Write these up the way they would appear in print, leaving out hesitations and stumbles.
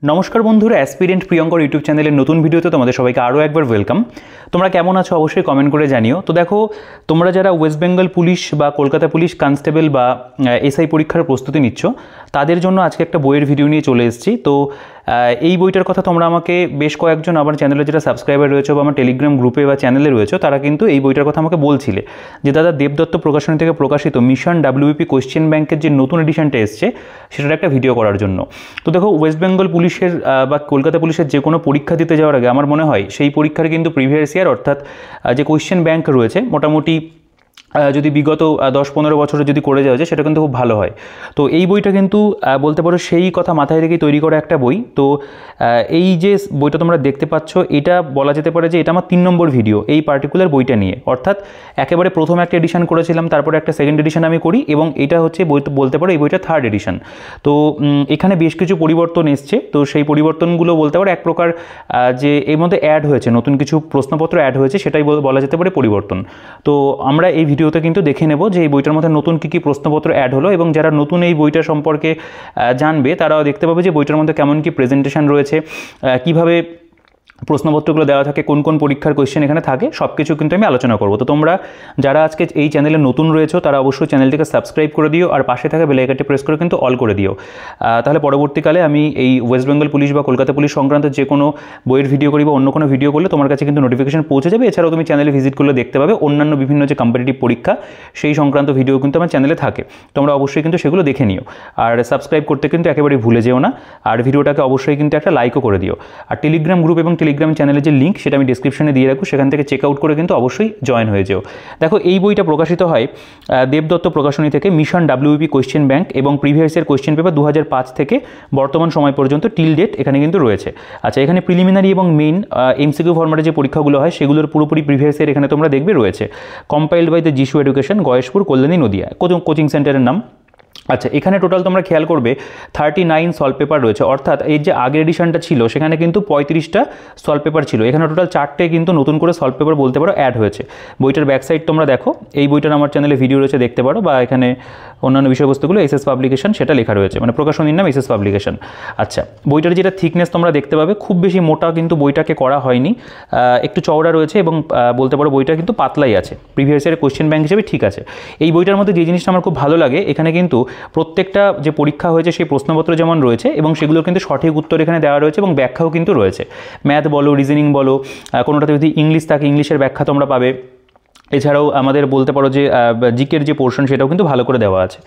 নমস্কার বন্ধুরা, aspirant Priyankar YouTube চ্যানেলের নতুন ভিডিওতে তোমাদের সবাইকে আরও একবার ওয়েলকাম। তোমরা কেমন আছো অবশ্যই কমেন্ট করে জানিও। তো দেখো, তোমরা যারা ওয়েস্ট বেঙ্গল পুলিশ বা কলকাতা পুলিশ কনস্টেবল বা এসআই পরীক্ষার প্রস্তুতি নিচ্ছ, তাদের জন্য আজকে একটা বইয়ের ভিডিও নিয়ে চলে এসেছি। তো এই বইটার কথা তোমরা আমাকে বেশ কয়েকজন আমার চ্যানেলে যারা সাবস্ক্রাইবার রয়েছে বা আমার টেলিগ্রাম গ্রুপে বা চ্যানেলে রয়েছে, তারা কিন্তু এই বইটার কথা আমাকে বলছিলে যে দাদা, দেবদত্ত প্রকাশনী থেকে প্রকাশিত মিশন ডাব্লিউবিপি কোয়েশ্চেন ব্যাংকের যে নতুন এডিশনটা এসছে সেটার একটা ভিডিও করার জন্য। তো দেখো, ওয়েস্ট বেঙ্গল পুলিশের বা কলকাতা পুলিশের যে কোনো পরীক্ষা দিতে যাওয়ার আগে আমার মনে হয় সেই পরীক্ষার কিন্তু প্রিভিয়াস ইয়ার অর্থাৎ যে কোয়েশ্চেন ব্যাংক রয়েছে মোটামুটি যদি বিগত 10-15 বছরে যদি করে যাওয়া যায় সেটা কিন্তু খুব ভালো হয়। তো এই বইটা কিন্তু বলতে পারো সেই কথা মাথায় রেখেই তৈরি করা একটা বই। তো এই যে বইটা তোমরা দেখতে পাচ্ছ, এটা বলা যেতে পারে যে এটা আমার 3 নম্বর ভিডিও এই পার্টিকুলার বইটা নিয়ে। অর্থাৎ একেবারে প্রথম একটা এডিশন করেছিলাম, তারপরে একটা সেকেন্ড এডিশন আমি করি, এবং এটা হচ্ছে বই বলতে পারো এই বইটা থার্ড এডিশন। তো এখানে বেশ কিছু পরিবর্তন এসছে। তো সেই পরিবর্তনগুলো বলতে পারো এক প্রকার যে এর মধ্যে অ্যাড হয়েছে, নতুন কিছু প্রশ্নপত্র অ্যাড হয়েছে, সেটাই বলা যেতে পারে পরিবর্তন। তো আমরা এই ভিডিওতে কিন্তু দেখে নেব যে এই বইটার মধ্যে নতুন কী কী প্রশ্নপত্র অ্যাড হলো, এবং যারা নতুন এই বইটা সম্পর্কে জানবে তারাও দেখতে পাবে যে বইটার মধ্যে কেমন কী প্রেজেন্টেশন রয়েছে, কীভাবে প্রশ্নপত্রগুলো দেওয়া থাকে, কোন কোন পরীক্ষার কোয়েশ্চেন এখানে থাকে, সব কিছু কিন্তু আমি আলোচনা করব। তো তোমরা যারা আজকে এই চ্যানেলে নতুন রয়েছো তারা অবশ্যই চ্যানেলটিকে সাবস্ক্রাইব করে দিও, আর পাশে থাকা বেল আইকনটি প্রেস করে কিন্তু অল করে দিও। তাহলে পরবর্তীকালে আমি এই ওয়েস্ট বেঙ্গল পুলিশ বা কলকাতা পুলিশ সংক্রান্ত যে কোনো বইয়ের ভিডিও করি বা অন্য কোনো ভিডিও করলে তোমার কাছে কিন্তু নোটিফিকেশন পৌঁছে যাবে। এছাড়াও তুমি চ্যানেলে ভিজিট করলে দেখতে পাবে অন্যান্য বিভিন্ন যে কম্পিটিটিভ পরীক্ষা সেই সংক্রান্ত ভিডিও কিন্তু আমার চ্যানেলে থাকে। তোমরা অবশ্যই কিন্তু সেগুলো দেখে নিও, আর সাবস্ক্রাইব করতে কিন্তু একেবারেই ভুলে যেও না, আর ভিডিওটাকে অবশ্যই কিন্তু একটা লাইকও করে দিও। আর টেলিগ্রাম গ্রুপ এবং টেলিগ্রাম চ্যানেলের যে লিঙ্ক সেটা আমি ডিসক্রিপশনে দিয়ে রাখবো, সেখান থেকে চেক আউট করে কিন্তু অবশ্যই জয়েন হয়ে যেও। দেখো, এই বইটা প্রকাশিত হয় দেবদত্ত প্রকাশনী থেকে, মিশন ডাব্লিউবিপি কোয়েশ্চেন ব্যাংক, এবং প্রিভিয়াস ইয়ার কোয়েশ্চেন পেপার 2005 থেকে বর্তমান সময় পর্যন্ত টিল ডেট এখানে কিন্তু রয়েছে। আচ্ছা, এখানে প্রিলিমিনারি এবং মেইন এমসিকিউ ফরম্যাটে যে পরীক্ষাগুলো হয় সেগুলোর পুরোপুরি প্রিভিয়াস ইয়ার এখানে তোমরা দেখবে রয়েছে। কম্পাইলড বাই দ্য যিশু এডুকেশন, গয়েশপুর, কল্যাণী, নদিয়া, কোচিং সেন্টারের নাম। আচ্ছা, এখানে টোটাল তোমরা খেয়াল করবে 39 সলভ পেপার রয়েছে। অর্থাৎ এই যে আগের এডিশনটা ছিল সেখানে কিন্তু 35টা সলভ পেপার ছিল, এখানে টোটাল 4টে কিন্তু নতুন করে সলভ পেপার বলতে পারো অ্যাড হয়েছে। বইটার ব্যাকসাইড তোমরা দেখো, এই বইটার আমার চ্যানেলে ভিডিও রয়েছে, দেখতে পারো, বা এখানে অন্যান্য বিষয়বস্তুগুলো এসএস পাবলিকেশন সেটা লেখা রয়েছে, মানে প্রকাশনীর নাম এসএস পাবলিকেশন। আচ্ছা, বইটার যেটা থিকনেস তোমরা দেখতে পাবে, খুব বেশি মোটা কিন্তু বইটাকে করা হয়নি, একটু চওড়া রয়েছে, এবং বলতে পারো বইটা কিন্তু পাতলাই আছে, প্রিভিয়াস ইয়ারের কোয়েশ্চেন ব্যাংক হিসেবে ঠিক আছে। এই বইটার মধ্যে যে জিনিসটা আমার খুব ভালো লাগে, এখানে কিন্তু প্রত্যেকটা যে পরীক্ষা হয়েছে সেই প্রশ্নপত্র যেমন রয়েছে এবং সেগুলোর কিন্তু সঠিক উত্তর এখানে দেওয়া রয়েছে, এবং ব্যাখ্যাও কিন্তু রয়েছে। ম্যাথ বলো, রিজনিং বলো, কোনোটাতে যদি ইংলিশ থাকে ইংলিশের ব্যাখ্যা তোমরা পাবে। এছাড়াও আমাদের বলতে পারো যে জিকের যে পোর্শন সেটাও কিন্তু ভালো করে দেওয়া আছে।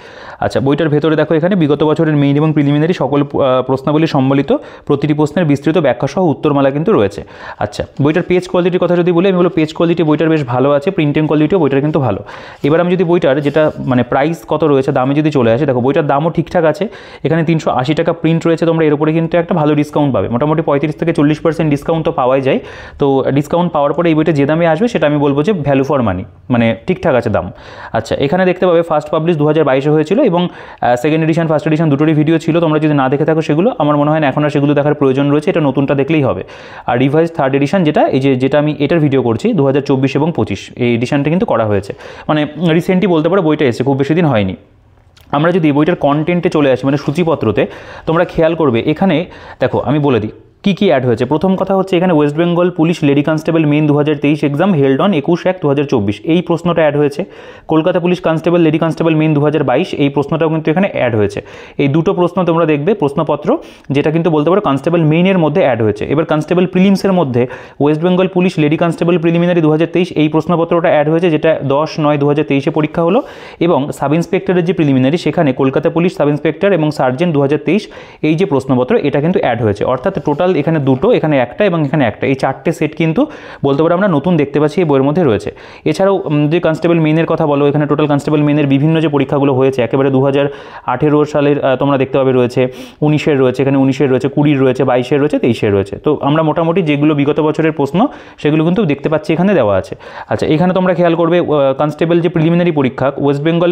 আচ্ছা, বইটার ভেতরে দেখো, এখানে বিগত বছরের মেইন এবং প্রিলিমিনারি সকল প্রশ্নাবলী সম্বলিত প্রতিটি প্রশ্নের বিস্তৃত ব্যাখ্যা সহ উত্তরমালা কিন্তু রয়েছে। আচ্ছা, বইটার পেজ কোয়ালিটির কথা যদি বলি, আমি বলবো পেজ কোয়ালিটি বইটার বেশ ভালো আছে, প্রিন্টিং কোয়ালিটিও বইটার কিন্তু ভালো। এবার আমি যদি বইটার যেটা মানে প্রাইস কত রয়েছে, দামে যদি চলে আসে, দেখো বইটার দামও ঠিকঠাক আছে। এখানে 380 টাকা প্রিন্ট রয়েছে, তোমরা এর উপরে কিন্তু একটা ভালো ডিসকাউন্ট পাবে, মোটামুটি 35 থেকে 40% ডিসকাউন্ট তো পাওয়াই যায়। তো ডিসকাউন্ট পাওয়ার পরে এই বইটা যে দামে আসবে সেটা আমি বলবো যে ভ্যালু ফর মানি, মানে ঠিকঠাক আছে দাম। আচ্ছা, এখানে দেখতে পাবে ফার্স্ট পাবলিশ 2022-এ হয়েছিল, এবং সেকেন্ড এডিশন ফার্স্ট এডিশন দুটোরই ভিডিও ছিল। তোমরা যদি না দেখে থাকো সেগুলো, আমার মনে হয় না এখন আর সেগুলো দেখার প্রয়োজন রয়েছে, এটা নতুনটা দেখলেই হবে। আর রিভাইজ থার্ড এডিশন যেটা আমি এটার ভিডিও করছি 2024 এবং 25, এই এডিশনটা কিন্তু করা হয়েছে, মানে রিসেন্টলি বলতে পারো বইটা এসে খুব বেশি দিন হয়নি। আমরা যদি বইটার কন্টেন্টে চলে আসি, মানে সূচিপত্রতে, তোমরা খেয়াল করবে এখানে দেখো, আমি বলে দিই কী কী অ্যাড হয়েছে। প্রথম কথা হচ্ছে এখানে West Bengal police lady constable main 2023 exam held on 21/1/2024, এই প্রশ্নটা অ্যাড হয়েছে। Kolkata police constable lady constable main 2022, এই প্রশ্নটাও কিন্তু এখানে অ্যাড হয়েছে। এই দুটো প্রশ্ন তোমরা দেখবে প্রশ্নপত্র, যেটা কিন্তু বলতে পারো কনস্টেবল মেইনের মধ্যে অ্যাড হয়েছে। এবার কনস্টেবল প্রিলিমসের মধ্যে West Bengal police lady constable preliminary 2023, এই প্রশ্নপত্রটা অ্যাড হয়েছে, যেটা 10/9/2023-এ পরীক্ষা হলো। এবং সাব ইন্সপেক্টরের যে প্রিলিমিনারি, সেখানে কলকাতা পুলিশ সাব ইন্সপেক্টর এবং সার্জেন্ট 2023, এই যে প্রশ্নপত্র এটা কিন্তু অ্যাড হয়েছে। অর্থাৎ টোটাল এখানে দুটো, এখানে একটা এবং এখানে একটা, এই 4টে সেট কিন্তু বলতে পারো আমরা নতুন দেখতে পাচ্ছি এই বইয়ের মধ্যে রয়েছে। এছাড়াও যে কনস্টেবল মেইনের কথা বলো, এখানে টোটাল কনস্টেবল মেইনের বিভিন্ন যে পরীক্ষাগুলো হয়েছে একেবারে 2018 সালের তোমরা দেখতে পাবে রয়েছে, 19-এর রয়েছে, এখানে 19-এর রয়েছে, 20-এর রয়েছে, 22-এর রয়েছে, 23-এর রয়েছে। তো আমরা মোটামুটি যেগুলো বিগত বছরের প্রশ্ন সেগুলো কিন্তু দেখতে পাচ্ছি এখানে দেওয়া আছে। আচ্ছা, এখানে তোমরা খেয়াল করবে কনস্টেবল যে প্রিলিমিনারি পরীক্ষা, ওয়েস্ট বেঙ্গল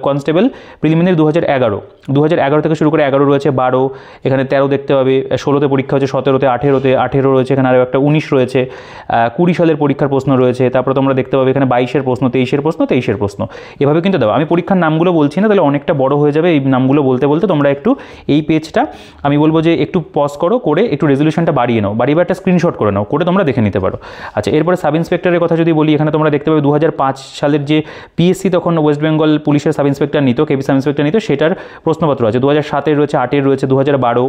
কনস্টেবল প্রিলিমিনারি 2011 থেকে শুরু করে 11 রয়েছে, 12, এখানে 13 দেখতে পাবে, 16-তে পরীক্ষা হচ্ছে 17-তে, 18 রয়েছে, এখানে আরও একটা 19 রয়েছে, 20 সালের পরীক্ষার প্রশ্ন রয়েছে, তারপরে তোমরা দেখতে পাবে এখানে 22-এর প্রশ্ন, 23-এর প্রশ্ন, 23-এর প্রশ্ন, এভাবে কিন্তু দেওয়া। আমি পরীক্ষার নামগুলো বলছি না, তাহলে অনেকটা বড় হয়ে যাবে এই নামগুলো বলতে বলতে। তোমরা একটু এই পেজটা আমি বলবো যে একটু পজ করো, করে একটু রেজলিউশনটা বাড়িয়ে নাও, বাড়িয়ে একটা স্ক্রিনশট করে নাও, করে তোমরা দেখে নিতে পারো। আচ্ছা, এরপরে সাব ইন্সপেক্টরের কথা যদি বলি, এখানে তোমরা দেখতে পাবে 2005 সালের যে পিএসসি তখন ওয়েস্ট বেঙ্গল পুলিশের সাব ইন্সপেক্টর নিত, কেপি সাব ইন্সপেক্টর নিত, সেটার প্রশ্নপত্র আছে। 2007-এর রয়েছে, 8-এর রয়েছে, 2012,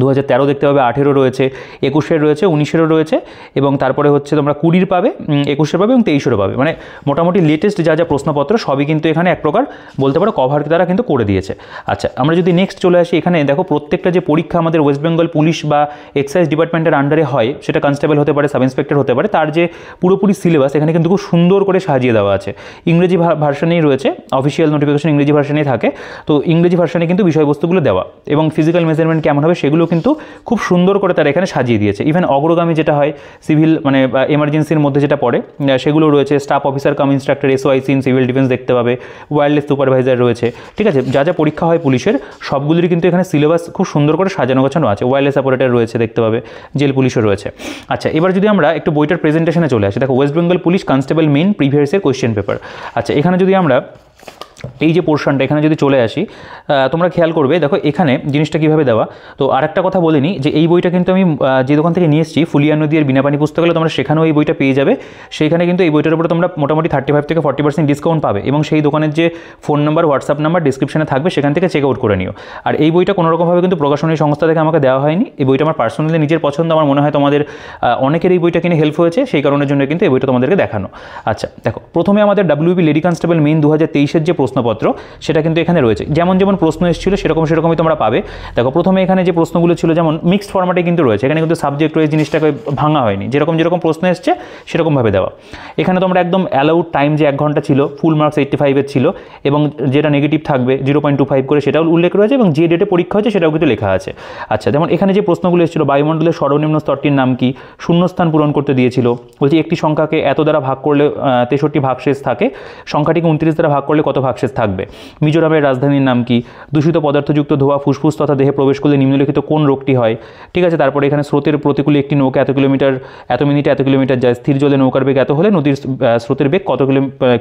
2013 দেখতে পাবে, 18 রয়েছে, 21-এর রয়েছে, 19-এরও রয়েছে, এবং তারপরে হচ্ছে তোমরা 20-এর পাবে, 21-এর পাবে এবং 23-এরও পাবে। মানে মোটামুটি লেটেস্ট যা যা প্রশ্নপত্র সবই কিন্তু এখানে এক প্রকার বলতে পারো কভার তারা কিন্তু করে দিয়েছে। আচ্ছা, আমরা যদি নেক্সট চলে আসি, এখানে দেখো প্রত্যেকটা যে পরীক্ষা আমাদের ওয়েস্ট বেঙ্গল পুলিশ বা এক্সাইজ ডিপার্টমেন্টের আন্ডারে হয়, সেটা কনস্টেবল হতে পারে, সাব ইন্সপেক্টর হতে পারে, তার যে পুরোপুরি সিলেবাস এখানে কিন্তু খুব সুন্দর করে সাজিয়ে দেওয়া আছে। ইংরেজি ভার্সনেই রয়েছে, অফিসিয়াল নোটিফিকেশন ইংরেজি ভার্সনেই থাকে, তো ইংরেজি ভার্সনে কিন্তু বিষয়বস্তুগুলো দেওয়া, এবং ফিজিক্যাল মেজারমেন্ট কেমন হবে সেগুলো কিন্তু খুব সুন্দর করে তারা এখানে সাজিয়ে দিয়েছে। ইভেন অগ্রগামী যেটা হয় সিভিল মানে এমার্জেন্সির মধ্যে যেটা পড়ে সেগুলো রয়েছে, staff officer cum instructor, SOIC in civil defence দেখতে পাবে, ওয়্যারলেস সুপারভাইজার রয়েছে, ঠিক আছে। যা যা পরীক্ষা হয় পুলিশের সবগুলির কিন্তু এখানে সিলেবাস খুব সুন্দর করে সাজানো গোছানো আছে। ওয়্যারলেস অপারেটর রয়েছে দেখতে পাবে, জেল পুলিশও রয়েছে। আচ্ছা, এবার যদি আমরা একটু বইটার প্রেজেন্টেশনে চলে আসি, দেখো West Bengal police constable main previous year question paper. আচ্ছা, এখানে যদি আমরা এই যে পোর্শনটা এখানে যদি চলে আসি, তোমরা খেয়াল করবে, দেখো এখানে জিনিসটা কীভাবে দেওয়া। তো আরেকটা কথা বলে নিই যে এই বইটা কিন্তু আমি যে দোকান থেকে নিয়ে এসেছি, ফুলিয়া নদীর বিনাপানি পুস্তকালয়, তোমরা সেখানেও এই বইটা পেয়ে যাবে। সেখানে কিন্তু এই বইটার উপরে তোমরা মোটামুটি 35 থেকে 40% ডিসকাউন্ট পাবে, এবং সেই দোকানের যে ফোন নাম্বার, হোয়াটসঅ্যাপ নাম্বার ডিসক্রিপশনে থাকবে, সেখান থেকে চেক আউট করে নিও। আর এই বইটা কোনোরকমভাবে কিন্তু প্রকাশনী সংস্থা থেকে আমাকে দেওয়া হয়নি। এই বইটা আমার পার্সোনালি নিজের পছন্দ, আমার মনে হয় তোমাদের অনেকের এই বইটা কিনে হেল্প হয়েছে, সেই কারণের জন্য কিন্তু এই বইটা তোমাদেরকে দেখানো। আচ্ছা, দেখো প্রথমে আমাদের ডাব্লিউপি লেডি কনস্টেবল মেইন 2023-এর যে প্রশ্নপত্র সেটা কিন্তু এখানে রয়েছে। যেমন যেমন প্রশ্ন এসেছিল সেরকমই তোমরা পাবে। দেখো প্রথমে এখানে যে প্রশ্নগুলো ছিল যেমন মিক্সড ফরম্যাটে কিন্তু রয়েছে, এখানে কিন্তু সাবজেক্ট রয়েছে, জিনিসটাকে ভাঙা হয়নি, যেরকম প্রশ্ন এসছে সেরকমভাবে দেওয়া। এখানে তোমরা একদম অ্যালাউড টাইম যে 1 ঘন্টা ছিল, ফুল মার্কস 85-এর ছিল, এবং যেটা নেগেটিভ থাকবে 0.25 করে সেটাও উল্লেখ রয়েছে, এবং যে ডেটে পরীক্ষা হয়েছে সেটাও কিন্তু লেখা আছে। আচ্ছা, যেমন এখানে যে প্রশ্নগুলো এসেছিল, বায়ুমণ্ডলের সর্বনিম্ন স্তরটির নাম কি, শূন্যস্থান পূরণ করতে দিয়েছিল, বলছি একটি সংখ্যাকে এত দ্বারা ভাগ করলে 63 ভাগশেষ থাকে, সংখ্যাটিকে 29 দ্বারা ভাগ করলে কত ভাগশেষ থাকবে, মিজোরামের রাজধানীর নাম কি, দূষিত পদার্থযুক্ত ধোঁয়া ফুসফুস তথা দেহে প্রবেশ করলে নিম্নলিখিত কোন রোগটি হয়, ঠিক আছে। তারপরে এখানে স্রোতের প্রতিকূলে একটি নৌকা এত মিনিটে এত কিলোমিটার যায়, স্থির জলে নৌকার বেগ এত হলে নদীর স্রোতের বেগ কত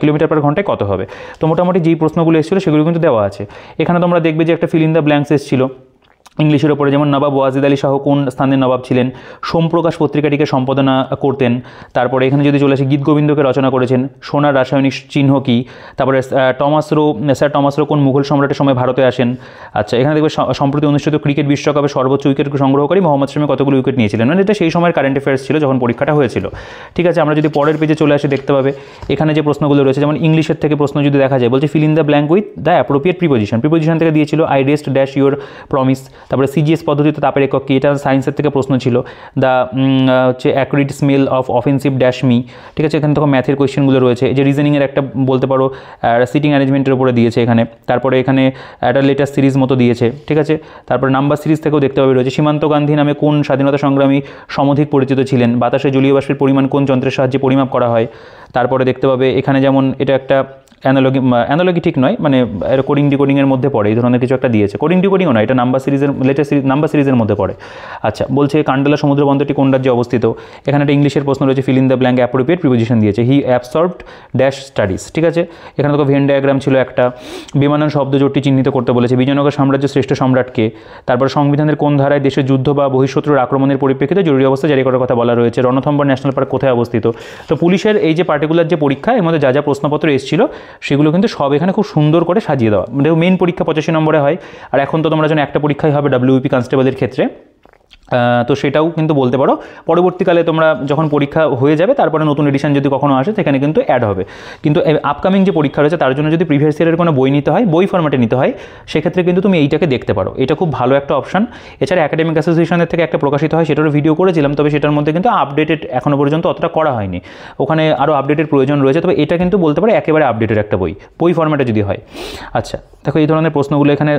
কিলোমিটার পার ঘন্টায় কত হবে। তো মোটামুটি যেই প্রশ্নগুলো এসেছিলো সেগুলো কিন্তু দেওয়া আছে। এখানে তোমরা দেখবে যে একটা ফিল ইন দ্য ব্ল্যাঙ্কস এসেছিল ইংলিশের ওপরে, যেমন নবাব ওয়াজিদ আলী শাহ কোন স্থানের নবাব ছিলেন, সোমপ্রকাশ পত্রিকাটিকে সম্পাদনা করতেন। তারপরে এখানে যদি চলে আসি, গীত গোবিন্দকে রচনা করেছেন, সোনার রাসায়নিক চিহ্ন কী, তারপরে স্যার টমাস রো কোন মুঘল সম্রাটের সময় ভারতে আসেন। আচ্ছা, এখানে দেখবে সম্প্রতি অনুষ্ঠিত ক্রিকেট বিশ্বকাপে সর্বোচ্চ উইকেট সংগ্রহকারী মোহাম্মদ শামি কতগুলো উইকেট নিয়েছিলেন, মানে এটা সেই সময়ের কারেন্ট অ্যাফেয়ার্স ছিল যখন পরীক্ষাটা হয়েছিল, ঠিক আছে। আমরা যদি পরের পেজে চলে আসি দেখতে পাবে এখানে যে প্রশ্নগুলো রয়েছে, যেমন ইংলিশের থেকে প্রশ্ন যদি দেখা যায়, বলছে feel in the blank with the appropriate preposition থেকে দিয়েছিল I rest dash your promise. তারপরে সিজিএস পদ্ধতিতে তাপের একক কি, এটা সায়েন্সের থেকে প্রশ্ন ছিল। দ্য হচ্ছে accurate smell of offensive dash me, ঠিক আছে। এখানে তখন ম্যাথের কোয়েশ্চেনগুলো রয়েছে, যে রিজনিংয়ের একটা বলতে পারো সিটিং অ্যারেঞ্জমেন্টের উপরে দিয়েছে এখানে। তারপরে এখানে একটা লেটার সিরিজ মতো দিয়েছে, ঠিক আছে। তারপরে নাম্বার সিরিজ থেকেও দেখতে পাবে রয়েছে, সীমান্ত গান্ধী নামে কোন স্বাধীনতা সংগ্রামী সমধিক পরিচিত ছিলেন, বাতাসে জলীয় বাষ্পের পরিমাণ কোন যন্ত্রের সাহায্যে পরিমাপ করা হয়। তারপরে দেখতে পাবে এখানে যেমন এটা একটা অ্যানালজি ঠিক নয়, মানে কোডিং ডিকোডিংয়ের মধ্যে পড়ে, এই ধরনের কিছু একটা দিয়েছে। কোডিং ডিকোডিংও নয়, এটা নাম্বার সিরিজের মধ্যে পড়ে। আচ্ছা, বলছে কান্ডালা সমুদ্র বন্দরটি কোন রাজ্যে অবস্থিত, এখানে একটা ইংলিশের প্রশ্ন রয়েছে, feel in the blank appropriate preposition দিয়েছে, হি অ্যাবসর্বড ড্যাশ স্টাডিজ, ঠিক আছে। এখানে তো ভেন ডায়াগ্রাম ছিল একটা, বিমানন শব্দজোটটি চিহ্নিত করতে বলেছে, বিজয়নগর সাম্রাজ্যের শ্রেষ্ঠ সম্রাটকে। তারপর সংবিধানের কোন ধারায় দেশের যুদ্ধ বা বহিঃশত্রুর আক্রমণের পরিপ্রেক্ষিতে জরুরি অবস্থা জারি করার কথা বলা রয়েছে, রণথম্বর ন্যাশনাল পার্ক কোথায় অবস্থিত। তো পুলিশের এই যে পার্টিকুলার যে পরীক্ষা, এর মধ্যে যা যা প্রশ্নপত্র এসেছিল সেগুলো কিন্তু সব এখানে খুব সুন্দর করে সাজিয়ে দেওয়া। মানে মেইন পরীক্ষা 85 নম্বরে হয়, আর এখন তো তোমরা জানো একটা পরীক্ষাই হবে ডাব্লিউপি কনস্টেবলের ক্ষেত্রে, তো সেটাও কিন্তু বলতে পারো পরবর্তীকালে তোমরা যখন পরীক্ষা হয়ে যাবে তারপরে নতুন এডিশন যদি কখনো আসে সেখানে কিন্তু অ্যাড হবে। কিন্তু আপকামিং যে পরীক্ষা রয়েছে তার জন্য যদি প্রিভিয়াস ইয়ারের কোনো বই নিতে হয়, বই ফরম্যাটে নিতে হয়, সেক্ষেত্রে কিন্তু তুমি এইটাকে দেখতে পারো, এটা খুব ভালো একটা অপশন। এছাড়া একাডেমিক অ্যাসোসিয়েশনের থেকে একটা প্রকাশিত হয়, সেটারও ভিডিও করেছিলাম, তবে সেটার মধ্যে কিন্তু আপডেটেড এখনও পর্যন্ত অতটা করা হয়নি, ওখানে আরও আপডেটের প্রয়োজন রয়েছে। তবে এটা কিন্তু বলতে পারো একেবারে আপডেটেড একটা বই ফরম্যাটে যদি হয়। আচ্ছা, দেখো এই ধরনের প্রশ্নগুলো এখানে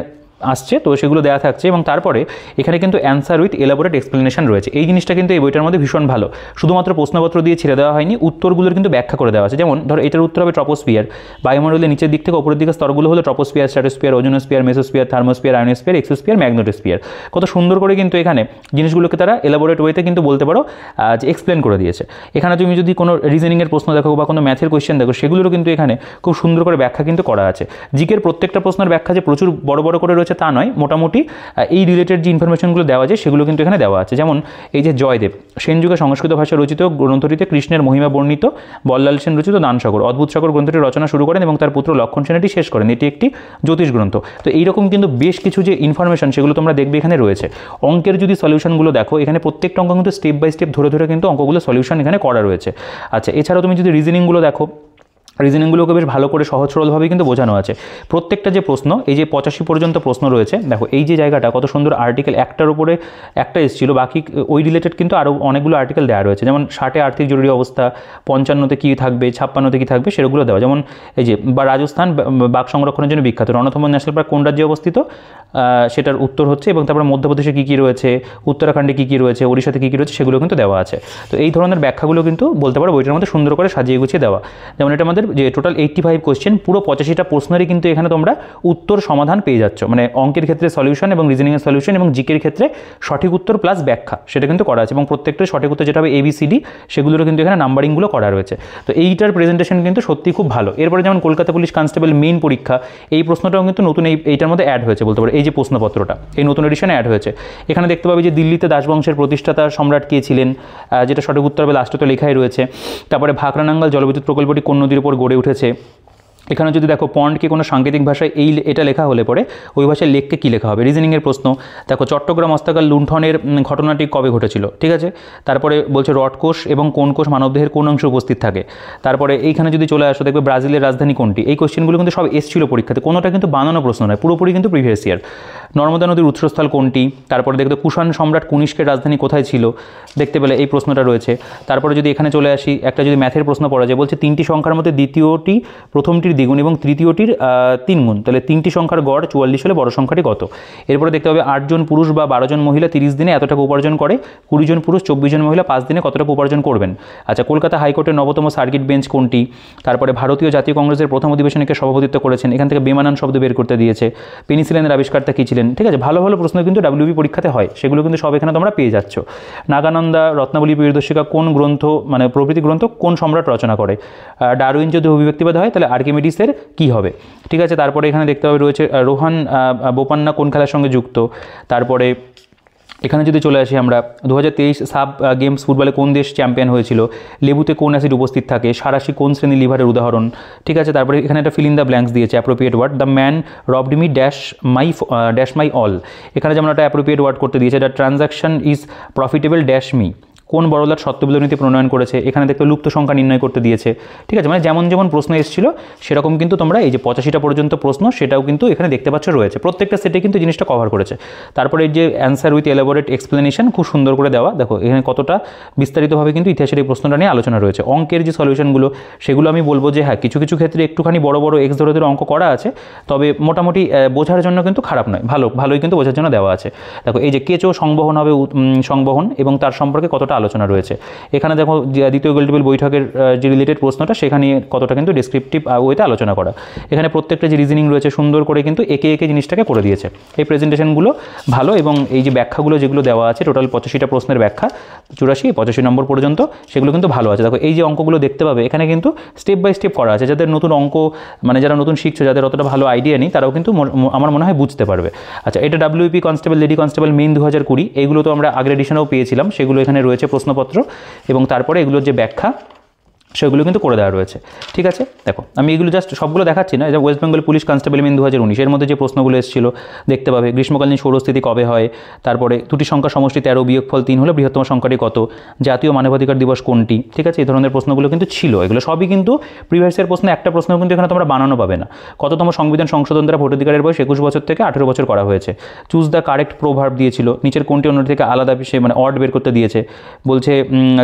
আসছে, তো সেগুলো দেওয়া থাকছে এবং তারপরে এখানে কিন্তু অ্যান্সার উইথ এলাবোরেট এক্সপ্লেনেশন রয়েছে। এই জিনিসটা কিন্তু এই বইটার মধ্যে ভীষণ ভালো, শুধুমাত্র প্রশ্নপত্র দিয়ে ছেড়ে দেওয়া হয়নি, উত্তরগুলোর কিন্তু ব্যাখ্যা করে দেওয়া আছে। যেমন ধরো এটার উত্তর হবে ট্রপোস্ফিয়ার, বায়ুমণ্ডলের নিচের দিক থেকে উপরের দিকে স্তরগুলো হলো troposphere, stratosphere, ozonosphere, mesosphere, thermosphere, ionosphere, exosphere, magnetosphere. কত সুন্দর করে কিন্তু এখানে জিনিসগুলোকে তারা এলাবোরেট ওয়েতে কিন্তু বলতে পারো যে এক্সপ্লেন করে দিয়েছে। এখানে তুমি যদি কোনো রিজনিংয়ের প্রশ্ন দেখো বা কোনো ম্যাথের কোয়েশ্চেন দেখো, সেগুলোরও কিন্তু এখানে খুব সুন্দর করে ব্যাখ্যা কিন্তু করা আছে। জিকের প্রত্যেকটা প্রশ্নের ব্যাখ্যা যে প্রচুর বড় বড় করে রয়েছে তা নয়, মোটামুটি এই রিলেটেড যে ইনফরমেশনগুলো দেওয়া যায় সেগুলো কিন্তু এখানে দেওয়া আছে। যেমন এই যে জয়দেব, সেন যুগে সংস্কৃত ভাষা রচিত গ্রন্থটিতে কৃষ্ণের মহিমা বর্ণিত, বল্লাল সেন রচিত দানসাগর, অদ্ভুত সাগর গ্রন্থটি রচনা শুরু করেন এবং তার পুত্র লক্ষণ সেন এটি শেষ করেন, এটি একটি জ্যোতিষ গ্রন্থ। তো এইরকম কিন্তু বেশ কিছু যে ইনফরমেশন সেগুলো তোমরা দেখবে এখানে রয়েছে। অঙ্কের যদি সলিউশনগুলো দেখো, এখানে প্রত্যেকটা অঙ্ক কিন্তু স্টেপ বাই স্টেপ ধরে ধরে কিন্তু অঙ্কগুলো সলিউশন এখানে করা রয়েছে। আচ্ছা, এছাড়াও তুমি যদি রিজনিংগুলো দেখো, রিজনিংগুলোকে বেশ ভালো করে সহজ সরলভাবে কিন্তু বোঝানো আছে। প্রত্যেকটা যে প্রশ্ন, এই যে 85 পর্যন্ত প্রশ্ন রয়েছে, দেখো এই যে জায়গাটা কত সুন্দর আর্টিকেল একটার উপরে একটা এসেছিল, বাকি ওই রিলেটেড কিন্তু আরও অনেকগুলো আর্টিকেল দেওয়া রয়েছে। যেমন 60-এ আর্থিক জরুরি অবস্থা, 55-তে কী থাকবে, 56-তে কী থাকবে, সেগুলো দেওয়া। যেমন এই যে বা রাজস্থান বাঘ সংরক্ষণের জন্য বিখ্যাত, রণথম্ভ ন্যাশনাল পার্ক কোন রাজ্যে অবস্থিত, সেটার উত্তর হচ্ছে, এবং তারপরে মধ্যপ্রদেশে কী কী রয়েছে, উত্তরাখণ্ডে কী কী রয়েছে, ওড়িশাতে কী কী রয়েছে, সেগুলো কিন্তু দেওয়া আছে। তো এই ধরনের ব্যাখ্যাগুলো কিন্তু বলতে পারো বইটার মধ্যে সুন্দর করে সাজিয়ে গুছিয়ে দেওয়া। যেমন এটা আমাদের যে টোটাল 85 কোয়েশ্চেন, পুরো 85টা প্রশ্নেরই কিন্তু এখানে তোমরা উত্তর সমাধান পেয়ে যাচ্ছ। মানে অঙ্কের ক্ষেত্রে সলিউশন এবং রিজনিংয়ের সলিউশন এবং জিকের ক্ষেত্রে সঠিক উত্তর প্লাস ব্যাখ্যা, সেটা কিন্তু করা আছে। এবং প্রত্যেকটা সঠিক উত্তর যেটা হবে ABCD, সেগুলোরও কিন্তু এখানে নাম্বারিংগুলো করা রয়েছে। তো এইটার প্রেজেন্টেশন কিন্তু সত্যি খুব ভালো। এরপরে যেমন কলকাতা পুলিশ কনস্টেবল মেইন পরীক্ষা, এই প্রশ্নটাও কিন্তু নতুন এইটার মধ্যে অ্যাড হয়েছে বলতে পারো। এই যে প্রশ্নপত্রটা এই নতুন এডিশনে অ্যাড হয়েছে, এখানে দেখতে পাবে যে দিল্লিতে দাসবংশের প্রতিষ্ঠাতা সম্রাট কে ছিলেন, যেটা সঠিক উত্তর হবে লাস্টে তো লেখাই রয়েছে। তারপরে ভাকরানাঙ্গাল জলবিদ্যুৎ প্রকল্পটি কোন নদীর উপর গড়ে উঠেছে। এখানে যদি দেখো পন্ডকে কোনো সাংকেতিক ভাষায় এটা লেখা হলে পরে ওই ভাষায় লেখকে কী লেখা হবে। রিজনিংয়ের প্রশ্ন দেখো, চট্টগ্রাম হস্তাগার লুণ্ঠনের ঘটনাটি কবে ঘটেছিল, ঠিক আছে। তারপরে বলছে রডকোষ এবং কোন কোষ মানবদেহের কোন অংশে উপস্থিত থাকে। তারপরে এইখানে যদি চলে আসো, দেখবে ব্রাজিলের রাজধানী কোনটি। এই কোশ্চেনগুলো কিন্তু সব এসেছিল পরীক্ষাতে, কোনোটা কিন্তু বানানো প্রশ্ন নয়, পুরোপুরি কিন্তু প্রিভিয়াস ইয়ার। নর্মদা নদীর উৎসস্থল কোনটি। তারপরে দেখতে কুষাণ সম্রাট কনিষ্কের রাজধানী কোথায় ছিল, দেখতে পেলে এই প্রশ্নটা রয়েছে। তারপরে যদি এখানে চলে আসি, একটা যদি ম্যাথের প্রশ্ন পড়া যায়, বলছে 3টি সংখ্যার মধ্যে দ্বিতীয়টি প্রথমটির দ্বিগুণ এবং তৃতীয়টির 3 গুণ, তাহলে 3টি সংখ্যার গড় 44 হলে বড় সংখ্যাটি কত। এরপরে দেখতে হবে 8 জন পুরুষ বা 12 জন মহিলা 30 দিনে এত টাকা উপার্জন করে, 20 জন পুরুষ 24 জন মহিলা 5 দিনে কত টাকা উপার্জন করবেন। আচ্ছা, কলকাতা হাইকোর্টের 9তম সার্কিট বেঞ্চ কোনটি। তারপরে ভারতীয় জাতীয় কংগ্রেসের প্রথম অধিবেশনকে সভাপতিত্ব করেছেন, এখান থেকে বেমানান শব্দ বের করতে দিয়েছে। পেনিসিলিনের আবিষ্কারটা কী ছিলেন, ঠিক আছে। ভালো ভালো প্রশ্ন কিন্তু WB পরীক্ষাতে হয়, সেগুলো কিন্তু সব এখানে তোমরা পেয়ে যাচ্ছ। নাগানন্দা রত্নাবলী প্রিয়দর্শিকা কোন গ্রন্থ, মানে প্রভৃতি গ্রন্থ কোন সম্রাট রচনা করে। ডারউইন যদি অভিব্যক্তিবাদ হয় তাহলে আর্কিমিডিসের কী হবে, ঠিক আছে। তারপরে এখানে দেখতে হবে রয়েছে রোহান বোপান্না কোন খেলার সঙ্গে যুক্ত। তারপরে এখানে যদি চলে আসি আমরা, 2023 সাব গেমস ফুটবলে কোন দেশ চ্যাম্পিয়ন হয়েছিল। লেবুতে কোন অ্যাসিড উপস্থিত থাকে। সারাশি কোন শ্রেণীর লিভারের উদাহরণ, ঠিক আছে। তারপরে এখানে একটা ফিল ইন দ্য ব্ল্যাঙ্কস দিয়েছে, appropriate word. The man robbed me dash my all, এখানে যেমন একটা অ্যাপ্রোপ্রিয়েট ওয়ার্ড করতে দিয়েছে। The transaction is profitable dash me, কোন বড়লাট সত্যবিলোপ নীতি প্রণয়ন করেছে। এখানে দেখতে লুপ্ত সংখ্যা নির্ণয় করতে দিয়েছে, ঠিক আছে। মানে যেমন যেমন প্রশ্ন এসেছিল সেরকম কিন্তু তোমরা এই যে 85টা পর্যন্ত প্রশ্ন সেটাও কিন্তু এখানে দেখতে পাচ্ছ রয়েছে, প্রত্যেকটা সেটে কিন্তু জিনিসটা কভার করেছে। তারপরে এই যে অ্যান্সার উইথ এলাবোরেট এক্সপ্লেনেশন খুব সুন্দর করে দেওয়া, দেখো এখানে কতটা বিস্তারিতভাবে কিন্তু ইতিহাসের এই প্রশ্নটা নিয়ে আলোচনা রয়েছে। অঙ্কের যে সলিউশনগুলো সেগুলো আমি বলবো যে হ্যাঁ, কিছু কিছু ক্ষেত্রে একটুখানি বড় বড় এক্স ধরে ধরে অঙ্ক করা আছে, তবে মোটামুটি বোঝার জন্য কিন্তু খারাপ নয়, ভালোই কিন্তু বোঝার জন্য দেওয়া আছে। দেখো এই যে কেঁচো সংবহন হবে, সংবহন এবং তার সম্পর্কে কতটা আলোচনা রয়েছে। এখানে দেখো দ্বিতীয় গোলটেবিল বৈঠকের যে রিলেটেড প্রশ্নটা, সেখানে কতটা কিন্তু ডেসক্রিপটিভ ওয়েতে আলোচনা করা। এখানে প্রত্যেকটা যে রিজনিং রয়েছে সুন্দর করে কিন্তু একে একে জিনিসটাকে করে দিয়েছে। এই প্রেজেন্টেশনগুলো ভালো এবং এই যে ব্যাখ্যাগুলো যেগুলো দেওয়া আছে, টোটাল 85টা প্রশ্নের ব্যাখ্যা 84-85 নম্বর পর্যন্ত, সেগুলো কিন্তু ভালো আছে। দেখো এই যে অঙ্কগুলো দেখতে পাবে এখানে কিন্তু স্টেপ বাই স্টেপ করা আছে, যাদের নতুন অঙ্ক মানে যারা নতুন শিখছো, যাদের অতটা ভালো আইডিয়া নেই, তারাও কিন্তু আমার মনে হয় বুঝতে পারবে। আচ্ছা, এটা WP constable lady constable main 2020, এগুলো তো আমরা আগের এডিশনেও পেয়েছিলাম, সেগুলো এখানে রয়েছে প্রশ্নপত্র এবং তারপরে এগুলোর যে ব্যাখ্যা সেগুলো কিন্তু করে দেওয়া রয়েছে, ঠিক আছে। দেখো আমি এগুলো জাস্ট সবগুলো দেখাচ্ছি না, যে West Bengal police constable main 2019 এর মধ্যে যে প্রশ্নগুলো এসেছিল দেখতে পাবে। গ্রীষ্মকালীন সৌরস্থিতি কবে হয়, তারপরে দুটি সংখ্যা সমষ্টি 13 বিয়োগফল 3 হলে বৃহত্তম সংখ্যাটি কত, জাতীয় মানবাধিকার দিবস কোনটি, ঠিক আছে। এই ধরনের প্রশ্নগুলো কিন্তু ছিল, এগুলো সবই কিন্তু প্রিভিয়াস ইয়ার প্রশ্ন, একটা প্রশ্ন কিন্তু এখানে তোমরা বানানো পাবে না। কততম সংবিধান সংশোধন দ্বারা ভোটাধিকারের বয়স 21 বছর থেকে 18 বছর করা হয়েছে। চুজ দ্য কারেক্ট প্রোভার্ব দিয়েছিল, নিচের কোনটি অন্যটি থেকে আলাদা, সে মানে অড বের করতে দিয়েছে। বলছে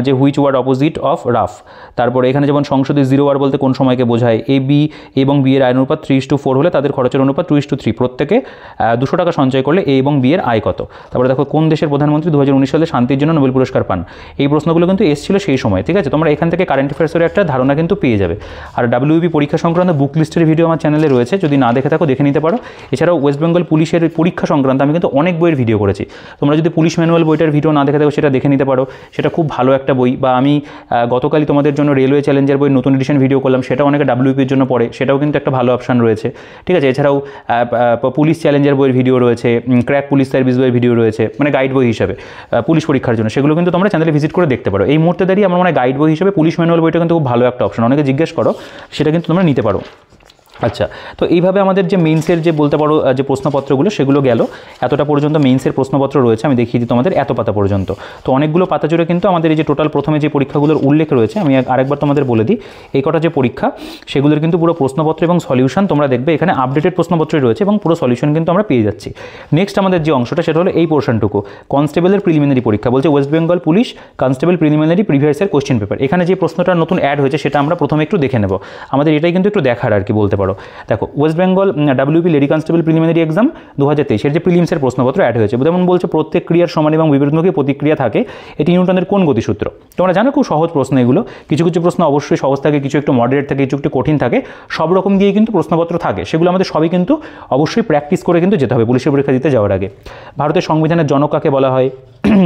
যে which word opposite of rough, তারপর তারপরে এখানে যেমন সংসদে 0 বার বলতে কোন সময়কে বোঝায়, এ বি এবং বি এর আয়ের অনুপাত 3:4 হলে তাদের খরচের অনুপাত 2:3, প্রত্যেকে 200 টাকা সঞ্চয় করলে এ এবং বি এর আয় কত। তারপরে দেখো কোন দেশের প্রধানমন্ত্রী 2019 সালে শান্তির জন্য নোবেল পুরস্কার পান। এই প্রশ্নগুলো কিন্তু এসেছিল সেই সময়, ঠিক আছে। তোমরা এখান থেকে কারেন্ট অ্যাফেয়ার্সের একটা ধারণা কিন্তু পেয়ে যাবে। আর WBP পরীক্ষা সংক্রান্ত বুক লিস্টের ভিডিও আমার চ্যানেলে রয়েছে, যদি না দেখে থাকো দেখে নিতে পারো। এছাড়াও ওয়েস্ট বেঙ্গল পুলিশের পরীক্ষা সংক্রান্ত আমি কিন্তু অনেক বইয়ের ভিডিও করেছি। তোমরা যদি পুলিশ ম্যানুয়াল বইটার ভিডিও না দেখে থাকো সেটা দেখে নিতে পারো, সেটা খুব ভালো একটা বই। বা আমি গতকালই তোমাদের জন্য রেলওয়ে চ্যালেঞ্জার বই নতুন এডিশন ভিডিও করলাম, সেটাও অনেকে WBPর জন্য পড়ে, সেটাও কিন্তু একটা ভালো অপশান রয়েছে, ঠিক আছে। এছাড়াও পুলিশ চ্যালেঞ্জার বইয়ের ভিডিও রয়েছে, ক্র্যাক পুলিশ সার্ভিস বইয়ের ভিডিও রয়েছে, মানে গাইড বই হিসাবে পুলিশ পরীক্ষার জন্য, সেগুলো কিন্তু তোমরা চ্যানেলে ভিজিট করে দেখতে পারো। এই মুহূর্তে দাঁড়িয়ে আমার মনে হয় গাইড বই হিসেবে পুলিশ ম্যানুয়াল বইটা কিন্তু খুব ভালো একটা অপশন, অনেকে জিজ্ঞেস করো, সেটা কিন্তু তোমরা নিতে পারো। আচ্ছা, তো এইভাবে আমাদের যে মেইনসের যে বলতে পারো যে প্রশ্নপত্রগুলো সেগুলো গেল, এতটা পর্যন্ত মেইনসের প্রশ্নপত্র রয়েছে, আমি দেখিয়ে দিই তোমাদের এত পাতা পর্যন্ত। তো অনেকগুলো পাতা জুড়ে কিন্তু আমাদের এই যে টোটাল প্রথমে যে পরীক্ষাগুলোর উল্লেখ রয়েছে, আমি আরেকবার তোমাদের বলে দিই, এই কটা যে পরীক্ষা সেগুলোর কিন্তু পুরো প্রশ্নপত্র এবং সলিউশন তোমরা দেখবে এখানে আপডেটেড প্রশ্নপত্রই রয়েছে এবং পুরো সলিউশন কিন্তু আমরা পেয়ে যাচ্ছি। নেক্সট আমাদের যে অংশটা সেটা হলো এই পোর্শনটুকু, কনস্টেবলের প্রিলিমিনারি পরীক্ষা, বলছে West Bengal police constable preliminary previous year question paper. এখানে যে প্রশ্নটা নতুন অ্যাড হয়েছে সেটা আমরা প্রথমে একটু দেখে নেব, আমাদের এটাই কিন্তু একটু দেখার আর কি বলতে পারো। দেখো, West Bengal WP lady constable preliminary exam 2023 এর যে প্রিলিমসের প্রশ্নপত্র অ্যাড হয়েছে, যেমন বলছে প্রত্যেক ক্রিয়ার সমান এবং বিপরীতমুখী প্রতিক্রিয়া থাকে, এটি নিউটনের কোন গতিসূত্র। তোমরা জানো খুব সহজ প্রশ্ন এগুলো, কিছু কিছু প্রশ্ন অবশ্যই সহজ থাকে, কিছু একটু মডারেট থাকে, কিছু একটু কঠিন থাকে, সব রকম দিয়েই কিন্তু প্রশ্নপত্র থাকে, সেগুলো আমাদের সবই কিন্তু অবশ্যই প্র্যাকটিস করে কিন্তু যেতে হবে পুলিশের পরীক্ষা দিতে যাওয়ার আগে। ভারতের সংবিধানের জনক কাকে বলা হয়,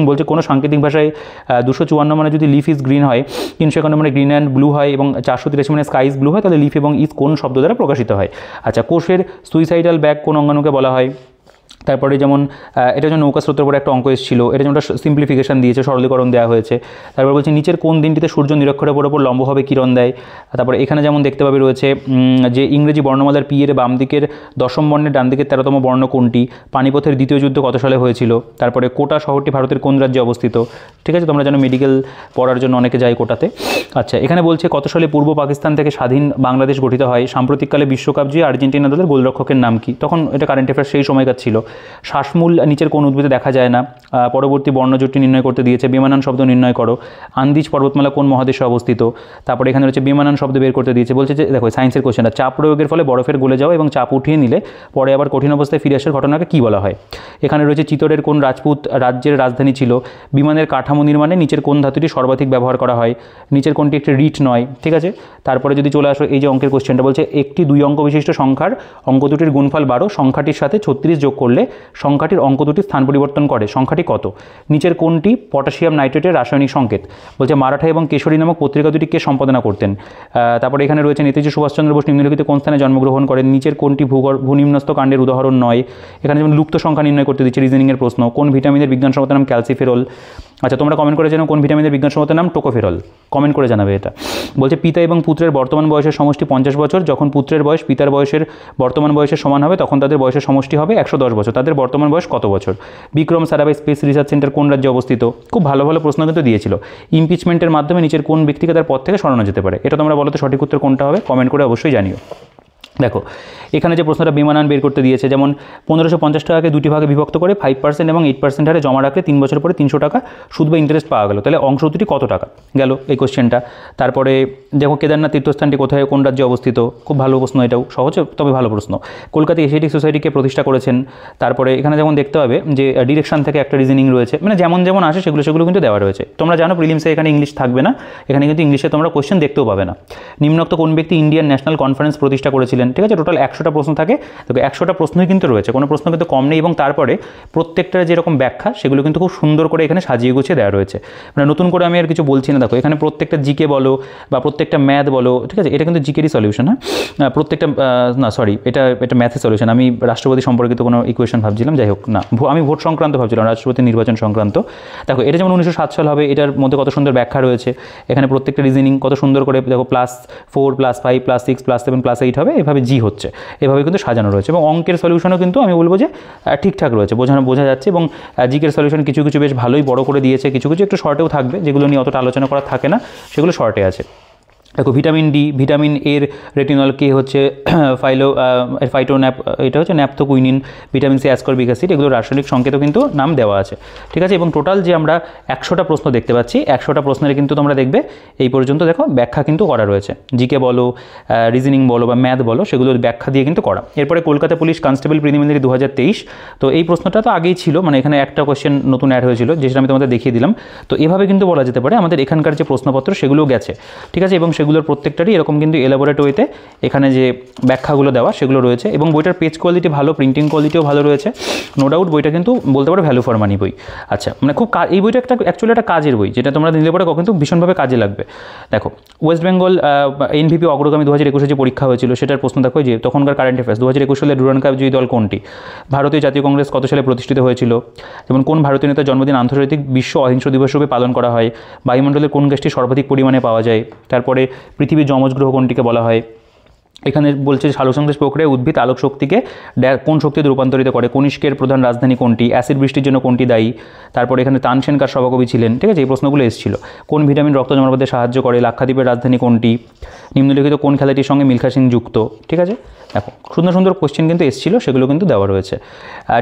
বলছে কোনো সাংকেতিক ভাষায় 254 মানে যদি লিফ ইজ গ্রিন হয়, 351 মানে গ্রিন অ্যান্ড ব্লু হয়, এবং 483 মানে স্কাই ইজ ব্লু হয়, তাহলে লিফ এবং ইজ কোন শব্দ দ্বারা প্রকাশিত হয়। আচ্ছা, কোষের সুইসাইডাল ব্যাগ কোন অঙ্গাণুকে বলা হয়। তারপরে যেমন এটা যেমন নৌকা স্রোতের উপরে একটা অঙ্ক এসেছিল, এটা যেমন সিম্পলিফিকেশন দিয়েছে, সরলীকরণ দেওয়া হয়েছে। তারপর বলছে নিচের কোন দিনটিতে সূর্য নিরক্ষরের ওপর লম্বভাবে কিরণ দেয়। তারপরে এখানে যেমন দেখতে পাবে রয়েছে যে ইংরেজি বর্ণমালার পি এর বাম দিকের 10ম বর্ণের ডান দিকের 13তম বর্ণ কোনটি, পানিপথের দ্বিতীয় যুদ্ধ কত সালে হয়েছিল। তারপরে কোটা শহরটি ভারতের কোন রাজ্যে অবস্থিত, ঠিক আছে, তোমরা জানো মেডিকেল পড়ার জন্য অনেকে যায় কোটাতে। আচ্ছা, এখানে বলছে কত সালে পূর্ব পাকিস্তান থেকে স্বাধীন বাংলাদেশ গঠিত হয়, সাম্প্রতিককালে বিশ্বকাপ যে আর্জেন্টিনা দলের গোলরক্ষকের নাম কি। তখন এটা কারেন্ট অ্যাফেয়ার্স সেই সময়কার ছিল। শ্বাসমূল নিচের কোন উদ্ভিদে দেখা যায় না। পরবর্তী বর্ণজোটটি নির্ণয় করতে দিয়েছে, বেমানান শব্দ নির্ণয় করো। আন্দিজ পর্বতমালা কোন মহাদেশে অবস্থিত। তারপরে এখানে রয়েছে বেমানান শব্দ বের করতে দিয়েছে, বলছে যে দেখো সায়েন্সের কোশ্চেনটা, চাপ প্রয়োগের ফলে বরফের গলে যাওয়া এবং চাপ উঠিয়ে নিলে পরে আবার কঠিন অবস্থায় ফিরে আসার ঘটনাকে কী বলা হয়। এখানে রয়েছে চিতোরের কোন রাজপুত রাজ্যের রাজধানী ছিল। বিমানের কাঠামো নির্মাণে নিচের কোন ধাতুটি সর্বাধিক ব্যবহার করা হয়। নিচের কোনটি একটি রিট নয়, ঠিক আছে। তারপরে যদি চলে আসো এই যে অঙ্কের কোশ্চেনটা, বলছে একটি 2 অঙ্ক বিশিষ্ট সংখ্যার অঙ্ক দুটির গুণফল 12, সংখ্যাটির সাথে 36 যোগ করলে সংখ্যাটির অঙ্ক দুটি স্থান পরিবর্তন করে, সংখ্যাটি কত। নিচের কোনটি পটাশিয়াম নাইট্রেটের রাসায়নিক সংকেত। বলছে মারাঠা এবং কেশরী নামক পত্রিকা দুটি কে সম্পাদনা করতেন। তারপরে এখানে রয়েছে নেতাজি সুভাষচন্দ্র বোস নিম্নলিখিত কোন স্থানে জন্মগ্রহণ করেন। নিচের কোনটি ভূনিম্নস্থ কাণ্ডের উদাহরণ নয়। এখানে যেমন লুপ্ত সংখ্যা নির্ণয় করতে দিচ্ছে, রিজনিংয়ের প্রশ্ন। কোন ভিটামিনের বিজ্ঞানসম্মত নাম ক্যালসিফেরল। আচ্ছা, তোমরা কমেন্ট করে জানো কোন ভিটামিনের বিজ্ঞানসম্মত নাম টোকোফেরল, কমেন্ট করে জানাবে এটা। বলছে পিতা এবং পুত্রের বর্তমান বয়সের সমষ্টি 50 বছর, যখন পুত্রের বয়স পিতার বয়সের বর্তমান বয়সের সমান হবে তখন তাদের বয়সের সমষ্টি হবে 110 বছর। তাদের বর্তমান বয়স কত বছর। Vikram Sarabhai space research centre কোন রাজ্যে অবস্থিত। খুব ভালো ভালো প্রশ্ন কিন্তু দিয়েছিল। ইমপিচমেন্টের মাধ্যমে নিচের কোন ব্যক্তিকে তার পদ থেকে সরানো যেতে পারে। এটা তোমরা বলো তো সঠিক উত্তর কোনটা হবে, কমেন্ট করে অবশ্যই জানিও। দেখো এখানে যে প্রশ্নটা বেমানান বের করতে দিয়েছে, যেমন 1550 টাকাকে দুটি ভাগে বিভক্ত করে 5% এবং 8% হারে জমা রাখলে 3 বছর পরে 300 টাকা সুদ বা ইন্টারেস্ট পাওয়া গেল, তাহলে অংশ দুটি কত টাকা গেল এই কোশ্চেনটা। তারপরে দেখো কেদারনাথ তীর্থস্থানটি কোথায় কোন রাজ্যে অবস্থিত, খুব ভালো প্রশ্ন, এটাও সহজ তবে ভালো প্রশ্ন। কলকাতা এশিয়াটিক সোসাইটিকে প্রতিষ্ঠা করেছেন। তারপরে এখানে যেমন দেখতে হবে যে ডিরেকশন থেকে একটা রিজনিং রয়েছে, মানে যেমন যেমন আসে সেগুলো কিন্তু দেওয়া রয়েছে। তোমরা জানো প্রিলিমসে এখানে ইংলিশ থাকবে না, এখানে কিন্তু ইংলিশে তোমরা কোশ্চেন দেখতেও পাবে না। নিম্নোক্ত কোন ব্যক্তি ইন্ডিয়ান ন্যাশনাল কনফারেন্স প্রতিষ্ঠা করেছিলেন, ঠিক আছে। টোটাল 100টা প্রশ্ন থাকে, দেখো 100টা প্রশ্নই কিন্তু রয়েছে, কোনো প্রশ্ন কিন্তু কম নেই, এবং তারপরে প্রত্যেকটার যেরকম ব্যাখ্যা সেগুলো কিন্তু খুব সুন্দর করে এখানে সাজিয়ে গুছিয়ে দেওয়া রয়েছে। মানে নতুন করে আমি আর কিছু বলছি না। দেখো এখানে প্রত্যেকটা জিকে বলো বা প্রত্যেকটা ম্যাথ বলো, ঠিক আছে, এটা কিন্তু জিকেরই সলিউশন। হ্যাঁ, প্রত্যেকটা না সরি এটা ম্যাথের সলিউশন। আমি রাষ্ট্রপতি সম্পর্কিত কোনো ইকুয়েশন ভাবছিলাম, যাই হোক না, আমি ভোট সংক্রান্ত ভাবছিলাম, রাষ্ট্রপতি নির্বাচন সংক্রান্ত। দেখো এটা যেমন 1907 সাল হবে, এটার মধ্যে কত সুন্দর ব্যাখ্যা রয়েছে। এখানে প্রত্যেকটা রিজনিং কত সুন্দর করে দেখো +4 +5 +6 +7 +8 হবে, এভাবে জি হচ্ছে, এভাবে কিন্তু সাজানো রয়েছে। এবং অঙ্কের সলিউশনও কিন্তু আমি বলবো যে ঠিকঠাক রয়েছে, বোঝা যাচ্ছে। এবং জিকের সলিউশন কিছু কিছু বেশ ভালোই বড় করে দিয়েছে, কিছু কিছু একটু শর্টেও থাকবে, যেগুলো নিয়ে অতটা আলোচনা করা থাকে না, সেগুলো শর্টে আছে। দেখো ভিটামিন ডি, ভিটামিন এর রেটিনল, কে হচ্ছে ফাইটোন্যাপ, এটা হচ্ছে ন্যাপথোকুইনিন, ভিটামিন সি অ্যাসকর্বিক অ্যাসিড, এগুলো রাসায়নিক সংকেতও কিন্তু নাম দেওয়া আছে, ঠিক আছে। এবং টোটাল যে আমরা 100টা প্রশ্ন দেখতে পাচ্ছি, 100টা প্রশ্নের কিন্তু তোমরা দেখবে এই পর্যন্ত দেখো ব্যাখ্যা কিন্তু করা রয়েছে, জিকে বলো, রিজনিং বলো বা ম্যাথ বলো, সেগুলোর ব্যাখ্যা দিয়ে কিন্তু করা। এরপরে কলকাতা পুলিশ কনস্টেবল প্রিলিমিনারি 2023, তো এই প্রশ্নটা তো আগেই ছিল, মানে এখানে একটা কোয়েশ্চেন নতুন অ্যাড হয়েছিল যেটা আমি তোমাদের দেখিয়ে দিলাম। তো এভাবে কিন্তু বলা যেতে পারে আমাদের এখানকার যে প্রশ্নপত্র সেগুলোও গেছে, ঠিক আছে। এবং সেগুলোর প্রত্যেকটারই এরকম কিন্তু এলাবোরেট ওয়েতে এখানে যে ব্যাখ্যাগুলো দেওয়া সেগুলো রয়েছে, এবং বইটার পেজ কোয়ালিটি ভালো, প্রিন্টিং কোয়ালিটিও ভালো রয়েছে, নো ডাউট বইটা কিন্তু বলতে পারো ভ্যালু ফর মানি বই। আচ্ছা, মানে খুব এই বইটা অ্যাকচুয়ালি একটা কাজের বই, যেটা তোমরা নিলে পরে কিন্তু ভীষণভাবে কাজে লাগবে। দেখো ওয়েস্ট বেঙ্গল এনভিপি অগ্রগামী 2021 যে পরীক্ষা হয়েছিল সেটার প্রশ্ন দেখো, যে তখনকার কারেন্ট অ্যাফেয়ার্স 2021 সালে ডুরান্ড কাপ জয়ী দল কোনটি, ভারতীয় জাতীয় কংগ্রেস কত সালে প্রতিষ্ঠিত হয়েছিল, যেমন কোন ভারতীয় নেতার জন্মদিন আন্তর্জাতিক বিশ্ব অহিংস দিবস রূপে পালন করা হয়, বায়ুমণ্ডলের কোন গ্যাসটি সর্বাধিক পরিমাণে পাওয়া যায়, তারপরে পৃথিবীর যমজ গ্রহ কোনটিকে বলা হয়। এখানে বলছে সালোকসংশ্লেষ প্রক্রিয়ায় উদ্ভিদ আলোক শক্তিকে কোন শক্তিতে রূপান্তরিত করে, কনিষ্কের প্রধান রাজধানী কোনটি, অ্যাসিড বৃষ্টির জন্য কোনটি দায়ী, তারপরে এখানে তানসেন কার সভাকবি ছিলেন, ঠিক আছে। এই প্রশ্নগুলো এসেছিল। কোন ভিটামিন রক্ত জমাট বাঁধতে সাহায্য করে, লাক্ষাদ্বীপের রাজধানী কোনটি, নিম্নলিখিত কোন খেলাটির সঙ্গে মিলখা সিং যুক্ত, ঠিক আছে। দেখো সুন্দর সুন্দর কোশ্চেন কিন্তু এসেছিল, সেগুলো কিন্তু দেওয়া রয়েছে।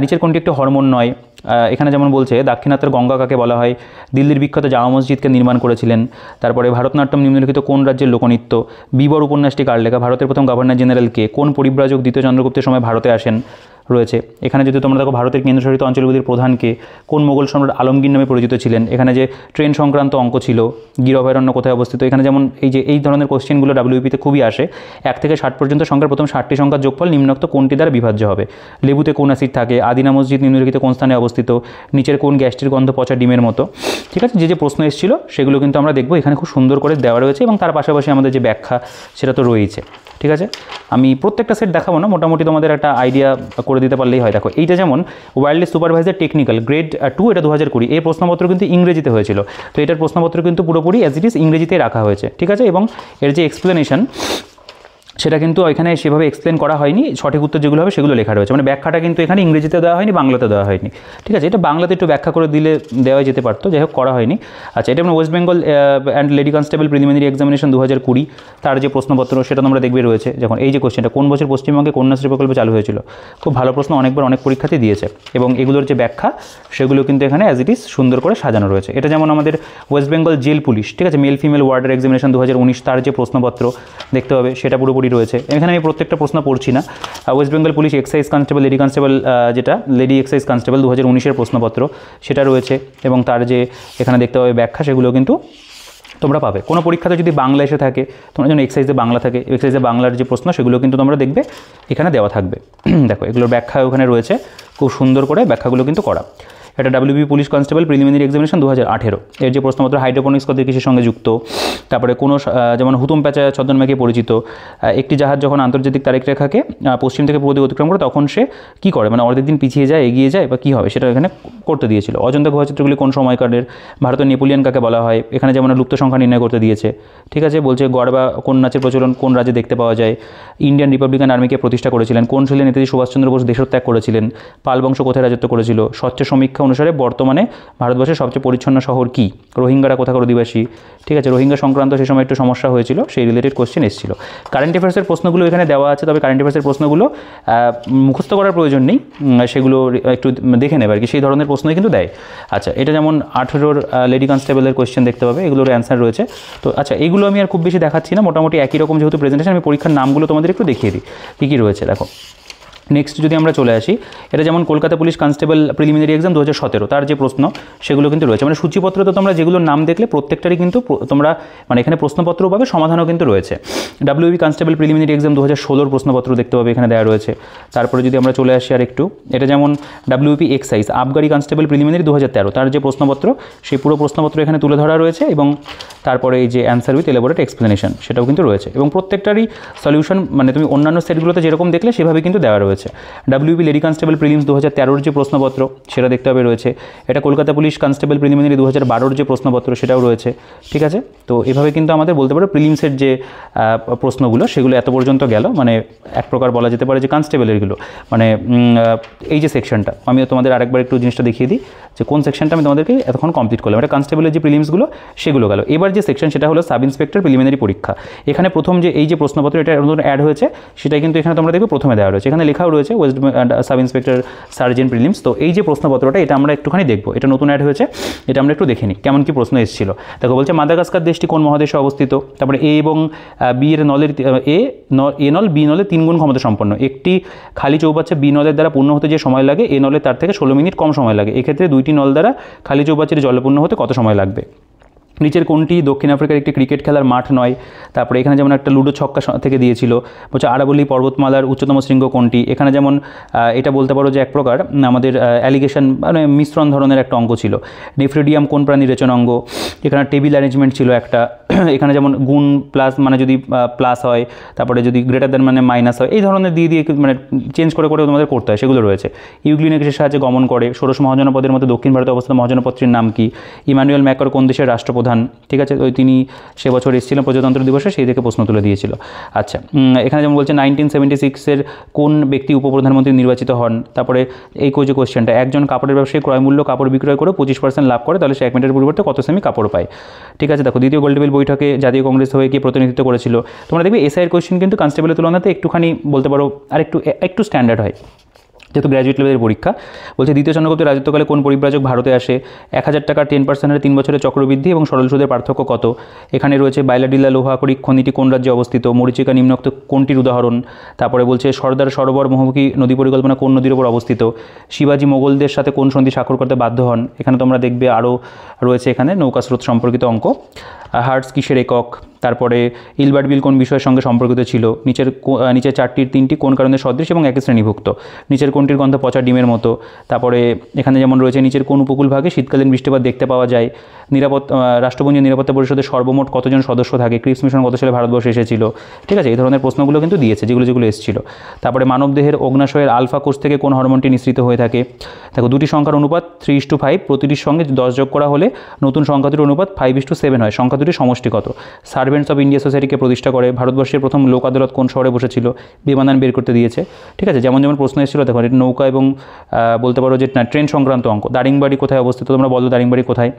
নিচের কোনটি একটি হরমোন নয়, এখানে যেমন বলছে দাক্ষিণাত্যের গঙ্গা কাকে বলা হয়, দিল্লির বিখ্যাত জামা মসজিদকে নির্মাণ করেছিলেন, তারপরে ভারতনাট্যম নিম্নলিখিত কোন রাজ্যের লোকনৃত্য, বীবর উপন্যাসটি কার লেখা, ভারতের প্রথম গভর্নর জেনারেল কে, কোন পরিব্রাজক দ্বিতীয় চন্দ্রগুপ্তের সময় ভারতে আসেন রয়েছে। এখানে যদি তোমরা দেখো ভারতের কেন্দ্রশাসিত অঞ্চলগুলির প্রধানকে, কোন মোগল সম্রাট আলমগীর নামে পরিচিত ছিলেন, এখানে যে ট্রেন সংক্রান্ত অঙ্ক ছিল, গির অভয়ারণ্য কোথায় অবস্থিত, এখানে যেমন এই ধরনের কোশ্চেনগুলো ডাব্লিউপিতে খুবই আসে। 1 থেকে 60 পর্যন্ত সংখ্যার প্রথম 60টি সংখ্যার যোগফল নিম্নোক্ত কোনটি দ্বারা বিভাজ্য হবে, লেবুতে কোন অ্যাসিড থাকে, আদিনা মসজিদ নিম্নলিখিত কোন স্থানে অবস্থিত, নিচের কোন গ্যাসটির গন্ধ পচা ডিমের মতো, ঠিক আছে। যে প্রশ্ন এসেছিল সেগুলো কিন্তু আমরা দেখবো, এখানে খুব সুন্দর করে দেওয়া রয়েছে, এবং তার পাশাপাশি আমাদের যে ব্যাখ্যা সেটা তো রয়েছে, ঠিক আছে। আমি প্রত্যেকটা সেট দেখাবো না, মোটামুটি তোমাদের একটা আইডিয়া করে দিতে পারলেই হয়। দেখো এইটা যেমন ওয়্যারলেস সুপারভাইজার টেকনিক্যাল গ্রেড 2, এটা 2020, এই প্রশ্নপত্র কিন্তু ইংরেজিতে হয়েছিল, তো এটার প্রশ্নপত্র কিন্তু পুরোপুরি অ্যাজ ইট ইজ ইংরেজিতেই রাখা হয়েছে, ঠিক আছে। এবং এর যে এক্সপ্লেনেশন সেটা কিন্তু এখানে সেভাবে এক্সপ্লেন করা হয়নি, সঠিক উত্তর যেগুলো হবে সেগুলো লেখা রয়েছে, মানে ব্যাখ্যাটা কিন্তু এখানে ইংরেজিতে দেওয়া হয়নি, বাংলাতে দেওয়া হয়নি, ঠিক আছে। এটা বাংলাতে একটু ব্যাখ্যা করে দিলে দেওয়া যেতে পারতো, যাই হোক করা হয়নি। আচ্ছা, এটা West Bengal and lady constable preliminary examination 2020, তার যে প্রশ্নপত্র সেটা তোমরা দেখবে রয়েছে। যখন এই যে কোশ্চেনটা, কোন বছর পশ্চিমবঙ্গে কন্যাশ্রী প্রকল্প চালু হয়েছিল, খুব ভালো প্রশ্ন, অনেকবার অনেক পরীক্ষাতে দিয়েছে, এবং এগুলোর যে ব্যাখ্যা সেগুলো কিন্তু এখানে অ্যাজ ইট ইজ সুন্দর করে সাজানো রয়েছে। এটা যেমন আমাদের ওয়েস্ট বেঙ্গল জেল পুলিশ, ঠিক আছে, মেল ফিমেল ওয়ার্ডার এক্সামিনেশন 2019, তার যে প্রশ্নপত্র দেখতে হবে সেটা পুরোপুরি রয়েছে। এখানে আমি প্রত্যেকটা প্রশ্ন পড়ছি না। West Bengal police excise constable lady constable, যেটা লেডি এক্সাইজ কনস্টেবল 2019-এর প্রশ্নপত্র সেটা রয়েছে, এবং তার যে এখানে দেখতে হবে ব্যাখ্যা সেগুলো কিন্তু তোমরা পাবে। কোনো পরীক্ষাতে যদি বাংলা এসে থাকে, তোমরা যেন এক্সাইজে বাংলা থাকে, এক্সাইজে বাংলার যে প্রশ্ন সেগুলো কিন্তু তোমরা দেখবে এখানে দেওয়া থাকবে। দেখো এগুলোর ব্যাখ্যা ওখানে রয়েছে, খুব সুন্দর করে ব্যাখ্যাগুলো কিন্তু করা। এটা WB police constable preliminary examination 2018, এর যে প্রশ্নপত্র হাইড্রোপনিক্স কদের কিসের সঙ্গে যুক্ত, তারপরে কোনো যেমন হুতুম প্যাঁচা ছদ্মনামে পরিচিত, একটি জাহাজ যখন আন্তর্জাতিক তারিখ রেখাকে পশ্চিম থেকে পূর্ব দিকে অতিক্রম করে তখন সে কী করে, মানে অর্ধেক দিন পিছিয়ে যায়, এগিয়ে যায়, বা কী হবে সেটা এখানে করতে দিয়েছিল। অজন্তা গুহাচিত্রগুলি কোন সময়কালের, ভারতের নেপোলিয়ান কাকে বলা হয়, এখানে যেমন লুপ্ত সংখ্যা নির্ণয় করতে দিয়েছে, ঠিক আছে। বলছে গড় বা কোন নাচের প্রচলন কোন রাজ্যে দেখতে পাওয়া যায়, ইন্ডিয়ান রিপাবলিকান আর্মিকে প্রতিষ্ঠা করেছিলেন, কোন সালে নেতাজি সুভাষচন্দ্র বোস দেশত্যাগ করেছিলেন, পাল বংশ কোথায় রাজত্ব করেছিল, স্বচ্ছ সমীক্ষা অনুসারে বর্তমানে ভারতবর্ষের সবচেয়ে পরিচ্ছন্ন শহর কি, রোহিঙ্গারা কোথাকার অধিবাসী, ঠিক আছে। রোহিঙ্গা সংক্রান্ত সে সময় একটু সমস্যা হয়েছিল, সেই রিলেটেড কোশ্চেন এসেছিল। কারেন্ট অ্যাফেয়ার্সের প্রশ্নগুলো এখানে দেওয়া আছে, তবে কারেন্ট অ্যাফেয়ার্সের প্রশ্নগুলো মুখস্থ করার প্রয়োজন নেই, সেগুলো একটু দেখে নেবে আর কি, সেই ধরনের প্রশ্নই কিন্তু দেয়। আচ্ছা, এটা যেমন 18-র লেডি কনস্টেবলের কোশ্চেন দেখতে পাবে, এগুলোর অ্যান্সার রয়েছে। তো আচ্ছা, এইগুলো আমি আর খুব বেশি দেখাচ্ছি না, মোটামুটি একই রকম যেহেতু প্রেজেন্টেশন, আমি পরীক্ষার নামগুলো তোমাদের একটু দেখিয়ে দিই কী কী রয়েছে। দেখো নেক্সট যদি আমরা চলে আসি, এটা যেমন Kolkata police constable preliminary exam 2017, তার যে প্রশ্ন সেগুলো কিন্তু রয়েছে, মানে সূচিপত্র তো তোমরা যেগুলোর নাম দেখলে প্রত্যেকটারই কিন্তু তোমরা মানে এখানে প্রশ্নপত্রও পাবে, সমাধানও কিন্তু রয়েছে। ডাব্লিউবি কনস্টেবল প্রিলিমিনারি এক্সাম 2016-র প্রশ্নপত্র দেখতে পাবে, এখানে দেওয়া রয়েছে। তারপরে যদি আমরা চলে আসি আর একটু, এটা যেমন ডাব্লিউপি এক্সাইজ আবগারি কনস্টেবল প্রিলিমিনারি 2013, তার যে প্রশ্নপত্র সেই পুরো প্রশ্নপত্র এখানে তুলে ধরা রয়েছে, এবং তারপরে এই যে অ্যান্সার উইথ এলাবোরেট এক্সপ্লেনেশন সেটাও কিন্তু রয়েছে, এবং প্রত্যেকটারই সলিউশন মানে তুমি অন্যান্য সেটগুলোতে যেরকম দেখলে সেভাবে কিন্তু দেওয়া রয়েছে। রয়েছে। ডাব্লিউবি লেডি কনস্টেবল প্রিলিমস 2013 যে প্রশ্নপত্র সেটা দেখতে হবে রয়েছে। এটা কলকাতা পুলিশ কনস্টেবল প্রিলিমিনারি 2012 যে প্রশ্নপত্র সেটাও রয়েছে, ঠিক আছে। তো এভাবে কিন্তু আমাদের বলতে পারো প্রিলিমসের যে প্রশ্নগুলো সেগুলো এত পর্যন্ত গেল, মানে এক প্রকার বলা যেতে পারে যে কনস্টেবলেরগুলো, মানে এই যে সেকশনটা আমি তোমাদের আরেকবার একটু জিনিসটা দেখিয়ে দিই যে কোন সেকশনটা আমি তোমাদেরকে এতক্ষণ কমপ্লিট করলাম। এটা কনস্টেবলের যে প্রিলিমসগুলো সেগুলো গেল। এবার যে সেকশন সেটা হলো সাব ইন্সপেক্টর প্রিলিমিনারি পরীক্ষা। এখানে প্রথম যে এই যে প্রশ্নপত্র এটা নতুন অ্যাড হয়েছে সেটাই কিন্তু এখানে তোমরা দেখবে প্রথমে দেওয়া রয়েছে, এখানে লেখাও রয়েছে West sub inspector sergeant prelims. তো এই যে প্রশ্নপত্রটা এটা আমরা একটুখানি দেখবো, এটা নতুন অ্যাড হয়েছে, এটা আমরা একটু দেখে নিই কেমন কি প্রশ্ন এসেছিল। দেখো বলছে মাদাগাস্কার দেশটি কোন মহাদেশে অবস্থিত, তারপরে এ এবং বি এর নলের এ নল বি নলের 3 গুণ ক্ষমতা সম্পন্ন। একটি খালি চৌবাচ্চা বি নলের দ্বারা পূর্ণ হতে যে সময় লাগে এ নলে তার থেকে 16 মিনিট কম সময় লাগে। এক্ষেত্রে 2টি নল দ্বারা খালি চৌবাচ্চাটি জলপূর্ণ হতে কত সময় লাগবে? নিচের কোনটি দক্ষিণ আফ্রিকার একটি ক্রিকেট খেলার মাঠ নয়? তারপরে এখানে যেমন একটা লুডো ছক্কা থেকে দিয়েছিল, বলছে আরাবল্লী পর্বতমালার উচ্চতম শৃঙ্গ কোনটি? এখানে যেমন এটা বলতে পারো যে এক প্রকার আমাদের অ্যালিগেশন মানে মিশ্রণ ধরনের একটা অঙ্ক ছিল। নেফ্রিডিয়াম কোন প্রাণীর রেচন অঙ্গ? এখানে টেবিল অ্যারেঞ্জমেন্ট ছিল একটা। এখানে যেমন গুণ প্লাস মানে যদি প্লাস হয়, তারপরে যদি গ্রেটার দেন মানে মাইনাস হয়, এই ধরনের দিয়ে মানে চেঞ্জ করে করে তোমাদের করতে হয়, সেগুলো রয়েছে। ইউগ্লিনেক্সের সাহায্যে গমন করে। ষোড়শ মহাজনপদের মধ্যে দক্ষিণ ভারতে অবস্থিত মহাজনপদটির নাম কি? ইমানুয়েল ম্যাকর কোন দেশের রাষ্ট্রপ্রধান? ঠিক আছে, ওই তিনি সে বছর এসেছিলেন প্রজাতন্ত্র দিবসে, সেই থেকে প্রশ্ন তুলে দিয়েছিল। আচ্ছা, এখানে যেমন বলছে 1976-এর কোন ব্যক্তি উপপ্রধানমন্ত্রী নির্বাচিত হন? তারপরে এই যে কোয়েশ্চেনটা, একজন কাপড়ের ব্যবসায়ী ক্রয়মূল্য কাপড় বিক্রয় করে 25% লাভ করে, তাহলে সে 1 মিটারের পরিবর্তে কত সেমি কাপড় পায়? ঠিক আছে, দেখো দ্বিতীয় গোল্ডটেবিল বৈঠকে জাতীয় কংগ্রেস হয়ে কি প্রতিনিধিত্ব করেছিল? তোমরা দেখবে এসআইয়ের কোয়েশ্চেন কিন্তু কনস্টেবলের তুলনাতে একটুখানি বলতে পারো আর একটু স্ট্যান্ডার্ড হয়, যেহেতু গ্র্যাজুয়েট লেভেলের পরীক্ষা। বলছে দ্বিতীয় চন্দ্রগুপ্তের রাজত্বকালে কোন পরিব্রাজক ভারতে আসে? 1000 টাকার 10% হারে 3 বছরের চক্রবৃদ্ধি এবং সরল সুদের পার্থক্য কত? এখানে রয়েছে বাইলাডিলা লোহাকড়ি খনিটি কোন রাজ্যে অবস্থিত? মরিচিকা নিম্নোক্ত কোনটির উদাহরণ? তারপরে বলছে সর্দার সরোবর মহমুখী নদী পরিকল্পনা কোন নদীর উপর অবস্থিত? শিবাজি মোগলদের সাথে কোন সন্ধি স্বাক্ষর করতে বাধ্য হন? এখানে তোমরা দেখবে আরও রয়েছে এখানে নৌকা স্রোত সম্পর্কিত অঙ্ক। হার্টস কিসের একক? তারপরে ইলবার্ট বিল কোন বিষয়ের সঙ্গে সম্পর্কিত ছিল? নিচের 4টির 3টি কোন কারণে সদৃশ এবং একই শ্রেণীভুক্ত? নিচের কোনটির গন্ধ পচা ডিমের মতো? তারপরে এখানে যেমন রয়েছে নিচের কোন উপকূল ভাগে শীতকালীন বৃষ্টিপাত দেখতে পাওয়া যায়? রাষ্ট্রপুঞ্জের নিরাপত্তা পরিষদের সর্বমোট কতজন সদস্য থাকে? ক্রিপস মিশন কত সালে ভারতবর্ষে এসেছিল? ঠিক আছে, এই ধরনের প্রশ্নগুলো কিন্তু দিয়েছে, যেগুলো এসেছিল। তারপরে মানবদেহের অগ্নাশয়ের আলফা কোষ থেকে কোন হরমোনটি নিঃসৃত হয়ে থাকে? দেখো দুটি সংখ্যার অনুপাত 3:5, প্রতিটির সঙ্গে 10 যোগ করা হলে নতুন সংখ্যা দুটির অনুপাত 5:7 হয়। সংখ্যা দুটির সমষ্টি কত? সার্ভেন্টস অফ ইন্ডিয়া সোসাইটিকে প্রতিষ্ঠা করে। ভারতবর্ষের প্রথম লোক আদালত কোন শহরে বসেছিল? বিমানযান বের করতে দিয়েছে। ঠিক আছে, যেমন প্রশ্ন এসেছিল দেখো এটা নৌকা এবং বলতে পারো যে ট্রেন সংক্রান্ত অঙ্ক। দারিংবাড়ি কোথায় অবস্থিত? তোমরা বলো দারিংবাড়ি কোথায়?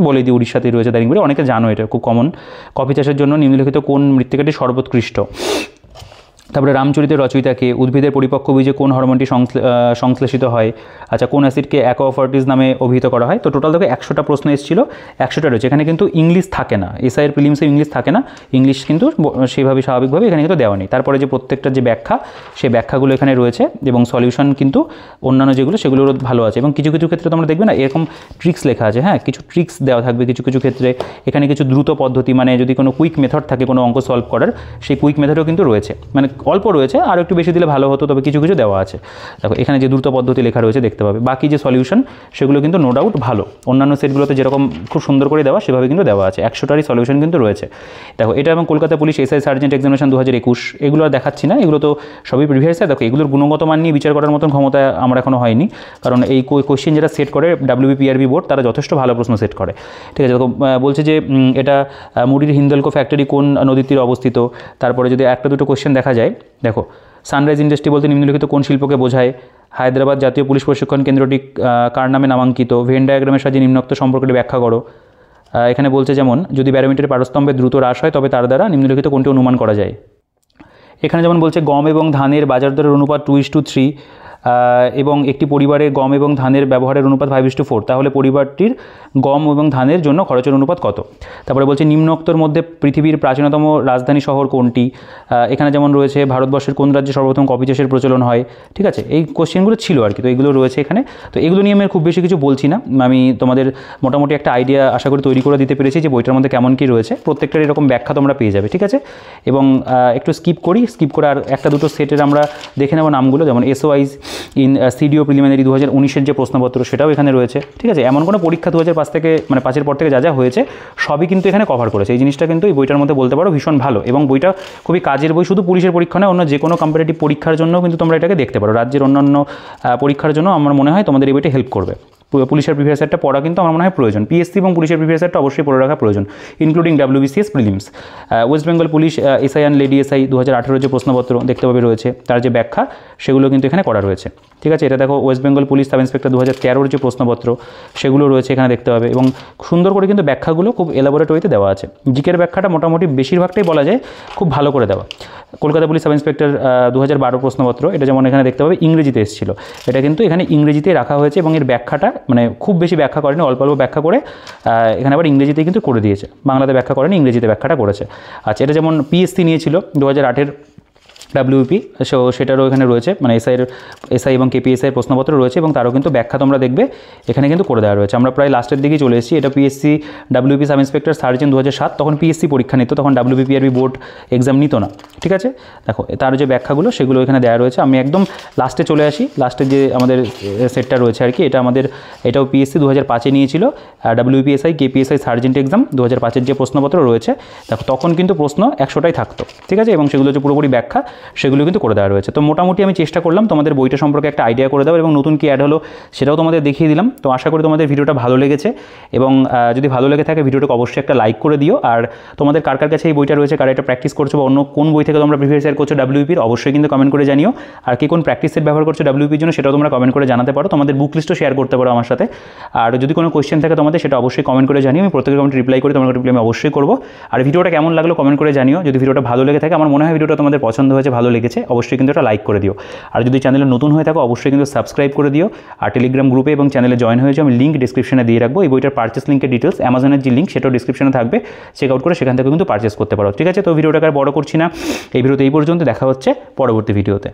বলে দিই উড়িষ্যাতেই রয়েছে দারিংবাড়ি, অনেকে জানো, এটা খুব কমন। কফি চাষের জন্য নিম্নলিখিত কোন মৃত্তিকাটি সর্বোৎকৃষ্ট? তারপরে রামচরিতের রচয়িতাকে? উদ্ভিদের পরিপক্ক বীজে কোন হরমোনটি সংশ্লেষিত হয়? আচ্ছা, কোন অ্যাসিডকে অ্যাকোয়াফার্টিস নামে অভিহিত করা হয়? তো টোটাল দেখো 100টা প্রশ্ন এসেছিল, 100টা রয়েছে। এখানে কিন্তু ইংলিশ থাকে না, এসআইয়ের প্রিলিমসে ইংলিশ থাকে না, ইংলিশ কিন্তু সেভাবে স্বাভাবিকভাবে এখানে কিন্তু দেওয়া নেই। তারপরে যে প্রত্যেকটা যে ব্যাখ্যা, সেই ব্যাখ্যাগুলো এখানে রয়েছে এবং সলিউশন কিন্তু অন্যান্য যেগুলো সেগুলোরও ভালো আছে। এবং কিছু কিছু ক্ষেত্রে তোমরা দেখবে না এরকম ট্রিক্স লেখা আছে, হ্যাঁ কিছু ট্রিক্স দেওয়া থাকবে কিছু কিছু ক্ষেত্রে। এখানে কিছু দ্রুত পদ্ধতি, মানে যদি কোনো কুইক মেথড থাকে কোনো অঙ্ক সলভ করার, সেই কুইক মেথডও কিন্তু রয়েছে, মানে অল্প রয়েছে, আর একটু বেশি দিলে ভালো হতো, তবে কিছু কিছু দেওয়া আছে। দেখো এখানে যে দ্রুত পদ্ধতি লেখা রয়েছে দেখতে পাবে। বাকি যে সলিউশন সেগুলো কিন্তু নো ডাউট ভালো, অন্যান্য সেটগুলোতে যেরকম খুব সুন্দর করে দেওয়া সেভাবে কিন্তু দেওয়া আছে। 100টারই সলিউশন কিন্তু রয়েছে। দেখো এটা এবং Kolkata police SI sergeant examination 2021, এগুলো আর দেখাচ্ছি না, এগুলো তো সবই প্রিভিয়াস ইয়ার। দেখো এগুলোর গুণগত মান নিয়ে বিচার করার মতন ক্ষমতা আমার এখনও হয়নি, কারণ এই কোয়েশ্চেন যেটা সেট করে ডাব্লিউবিপিআরবি বোর্ড, তারা যথেষ্ট ভালো প্রশ্ন সেট করে। ঠিক আছে, দেখো বলছে যে এটা মুড়ির হিন্দালকো ফ্যাক্টরি কোন নদীর তীরে অবস্থিত? তারপরে যদি একটা দুটো কোয়েশ্চেন দেখা যায়, দেখো সানরাইজ ইন্ডাস্ট্রি বলতে নিম্নলিখিত কোন শিল্পকে বোঝায়? হায়দ্রাবাদ জাতীয় পুলিশ প্রশিক্ষণ কেন্দ্রটি কার নামে নামাঙ্কিত? ভেন ডায়াগ্রামের সাহায্যে নিম্নোক্ত সম্পর্কটি ব্যাখ্যা করো। এখানে বলছে যেমন যদি ব্যারোমিটারের পারস্তম্ভের দ্রুত হ্রাস হয় তবে তার দ্বারা নিম্নলিখিত কোনটি অনুমান করা যায়? এখানে যেমন বলছে গম এবং ধানের বাজার দরের অনুপাত 2:3 এবং একটি পরিবারে গম এবং ধানের ব্যবহারের অনুপাত 5:4, তাহলে পরিবারটির গম এবং ধানের জন্য খরচের অনুপাত কত? তারপরে বলছে নিম্নোক্তর মধ্যে পৃথিবীর প্রাচীনতম রাজধানী শহর কোনটি? এখানে যেমন রয়েছে ভারতবর্ষের কোন রাজ্যে সর্বপ্রথম কফি চাষের প্রচলন হয়? ঠিক আছে, এই কোশ্চেনগুলো ছিল আর কি, তো এগুলো রয়েছে এখানে। তো এগুলো নিয়ে আমি খুব বেশি কিছু বলছি না, আমি তোমাদের মোটামুটি একটা আইডিয়া আশা করি তৈরি করে দিতে পেরেছি যে বইটার মধ্যে কেমন কী রয়েছে। প্রত্যেকটার এরকম ব্যাখ্যা তোমরা পেয়ে যাবে, ঠিক আছে। এবং একটু স্কিপ করে আর একটা দুটো সেটের আমরা দেখে নেব নামগুলো, যেমন এসওআইজ ইন সিডিও প্রিলিমিনারি 2019-এর যে প্রশ্নপত্র সেটাও এখানে রয়েছে, ঠিক আছে। এমন কোনো পরীক্ষা 2005 থেকে মানে 5-এর পর থেকে যা যা হয়েছে সবই কিন্তু এখানে কভার করেছে। এই জিনিসটা কিন্তু এই বইটার মধ্যে বলতে পারো ভীষণ ভালো, এবং বইটা খুবই কাজের বই। শুধু পুলিশের পরীক্ষা নয়, অন্য যে কোনো কম্পিটিটিভ পরীক্ষার জন্য কিন্তু তোমরা এটাকে দেখতে পারো। রাজ্যের অন্যান্য পরীক্ষার জন্য আমার মনে হয় তোমাদের এই বইটা হেল্প করবে। পুলিশের প্রিভিয়াস সেটটা পড়া কিন্তু আমার মনে হয় প্রয়োজন। পিএসসি এবং পুলিশের প্রিভিয়াস সেটটা অবশ্যই পড়ে রাখা প্রয়োজন, including WBCS prelims. West Bengal police SI and lady SI 2018 যে প্রশ্নপত্র দেখতে পাবে রয়েছে, তার যে ব্যাখ্যা সেগুলো কিন্তু এখানে করা রয়েছে, ঠিক আছে। এটা দেখো West Bengal police sub inspector 2013-র যে প্রশ্নপত্র সেগুলো রয়েছে এখানে দেখতে পাবে, এবং সুন্দর করে কিন্তু ব্যাখ্যাগুলো খুব এলাবোরেট ওয়েতে দেওয়া আছে। জিকের ব্যাখ্যাটা মোটামুটি বেশিরভাগটাই বলা যায় খুব ভালো করে দেওয়া। কলকাতা পুলিশ সাব ইন্সপেক্টর 2012 প্রশ্নপত্র, এটা যেমন এখানে দেখতে পাবে ইংরেজিতে এসেছিল, এটা কিন্তু এখানে ইংরেজিতে রাখা হয়েছে, এবং এর ব্যাখ্যাটা মানে খুব বেশি ব্যাখ্যা করেনি, অল্প অল্প ব্যাখ্যা করে এখানে আবার ইংরেজিতে কিন্তু করে দিয়েছে। বাংলাতে ব্যাখ্যা করেনি, ইংরেজিতে ব্যাখ্যাটা করেছে। আচ্ছা, এটা যেমন পিএসসি নিয়েছিল 2008-এর WP, সেটারও এখানে রয়েছে, মানে এসআই এবং কেপিএসআই প্রশ্নপত্র রয়েছে, এবং তারও কিন্তু ব্যাখ্যা তোমরা দেখবে এখানে কিন্তু করে দেওয়া রয়েছে। আমরা প্রায় লাস্টের দিকেই চলে এসেছি। এটা PSC WP sub inspector sergeant 2007, তখন পিএসসি পরীক্ষা নিত, তখন WPPRB বোর্ড এক্সাম নিত না, ঠিক আছে। দেখো তার যে ব্যাখ্যাগুলো সেগুলো এখানে দেওয়া রয়েছে। আমি একদম লাস্টে চলে আসি, লাস্টে যে আমাদের সেটটা রয়েছে আর কি, এটাও পিএসসি 2005-এ নিয়েছিল, WPSI কেপিএসআই সার্জেন্ট এক্সাম 2005-এর যে প্রশ্নপত্র রয়েছে, দেখো তখন কিন্তু প্রশ্ন 100টাই থাকতো, ঠিক আছে, এবং সেগুলো যে পুরোপুরি ব্যাখ্যা সেগুলো কিন্তু করে দেওয়া রয়েছে। তো মোটামুটি আমি চেষ্টা করলাম তোমাদের বইটা সম্পর্কে একটা আইডিয়া করে দেওয়ার, এবং নতুন কি অ্যাড হলো সেটাও তোমাদের দেখিয়ে দিলাম। তো আশা করি তোমাদের ভিডিওটা ভালো লেগেছে, এবং যদি ভালো লেগে থাকে ভিডিওটাকে অবশ্যই একটা লাইক করে দিও। আর তোমাদের কার কার কাছে এই বইটা রয়েছে, কারা এটা প্র্যাকটিস করছো, বা অন্য কোন বই থেকে তোমরা প্রিভিয়াস ইয়ার করছো WP-র, অবশ্যই কিন্তু কমেন্ট করে জানিও। আর কি কোন প্র্যাকটিস সেট ব্যবহার করছো WP-র জন্য সেটাও তোমরা কমেন্ট করে জানাতে পারো। তোমাদের বুক লিস্টও শেয়ার করতে পারো আমার সাথে। আর যদি কোনো কোয়েশ্চেন থাকে তোমাদের, সেটা অবশ্যই কমেন্ট করে জানিও। আমি প্রত্যেকের কমেন্ট রিপ্লাই করি, তোমার রিপ্লাই আমি অবশ্যই করবো। আর ভিডিওটা কেমন লাগলো কমেন্ট করে জানিও। যদি ভিডিওটা ভালো লেগে থাকে, আমার মনে হয় ভিডিওটা তোমাদের পছন্দ হয়েছে, ভালো লেগেছে, অবশ্যই কিন্তু এটা লাইক করে দিও। আর যদি চ্যানেলে নতুন হয়ে থাকো অবশ্যই কিন্তু সাবস্ক্রাইব করে দিও। আর টেলিগ্রাম গ্রুপে এবং চ্যানেলে জয়েন হয়ে যাও, আমি লিঙ্ক ডিসক্রিপশনে দিয়ে রাখবো। এই বইটার পারচেস লিঙ্কের ডিটেলস, অ্যামাজনের যে লিঙ্ক সেটাও ডিসক্রিপশনে থাকবে, চেক আউট করে সেখান থেকে কিন্তু পারচেস করতে পারো, ঠিক আছে। তো ভিডিওটাকে আর বড় করছি না, এই ভিডিওতে এই পর্যন্ত। দেখা হচ্ছে পরবর্তী ভিডিওতে।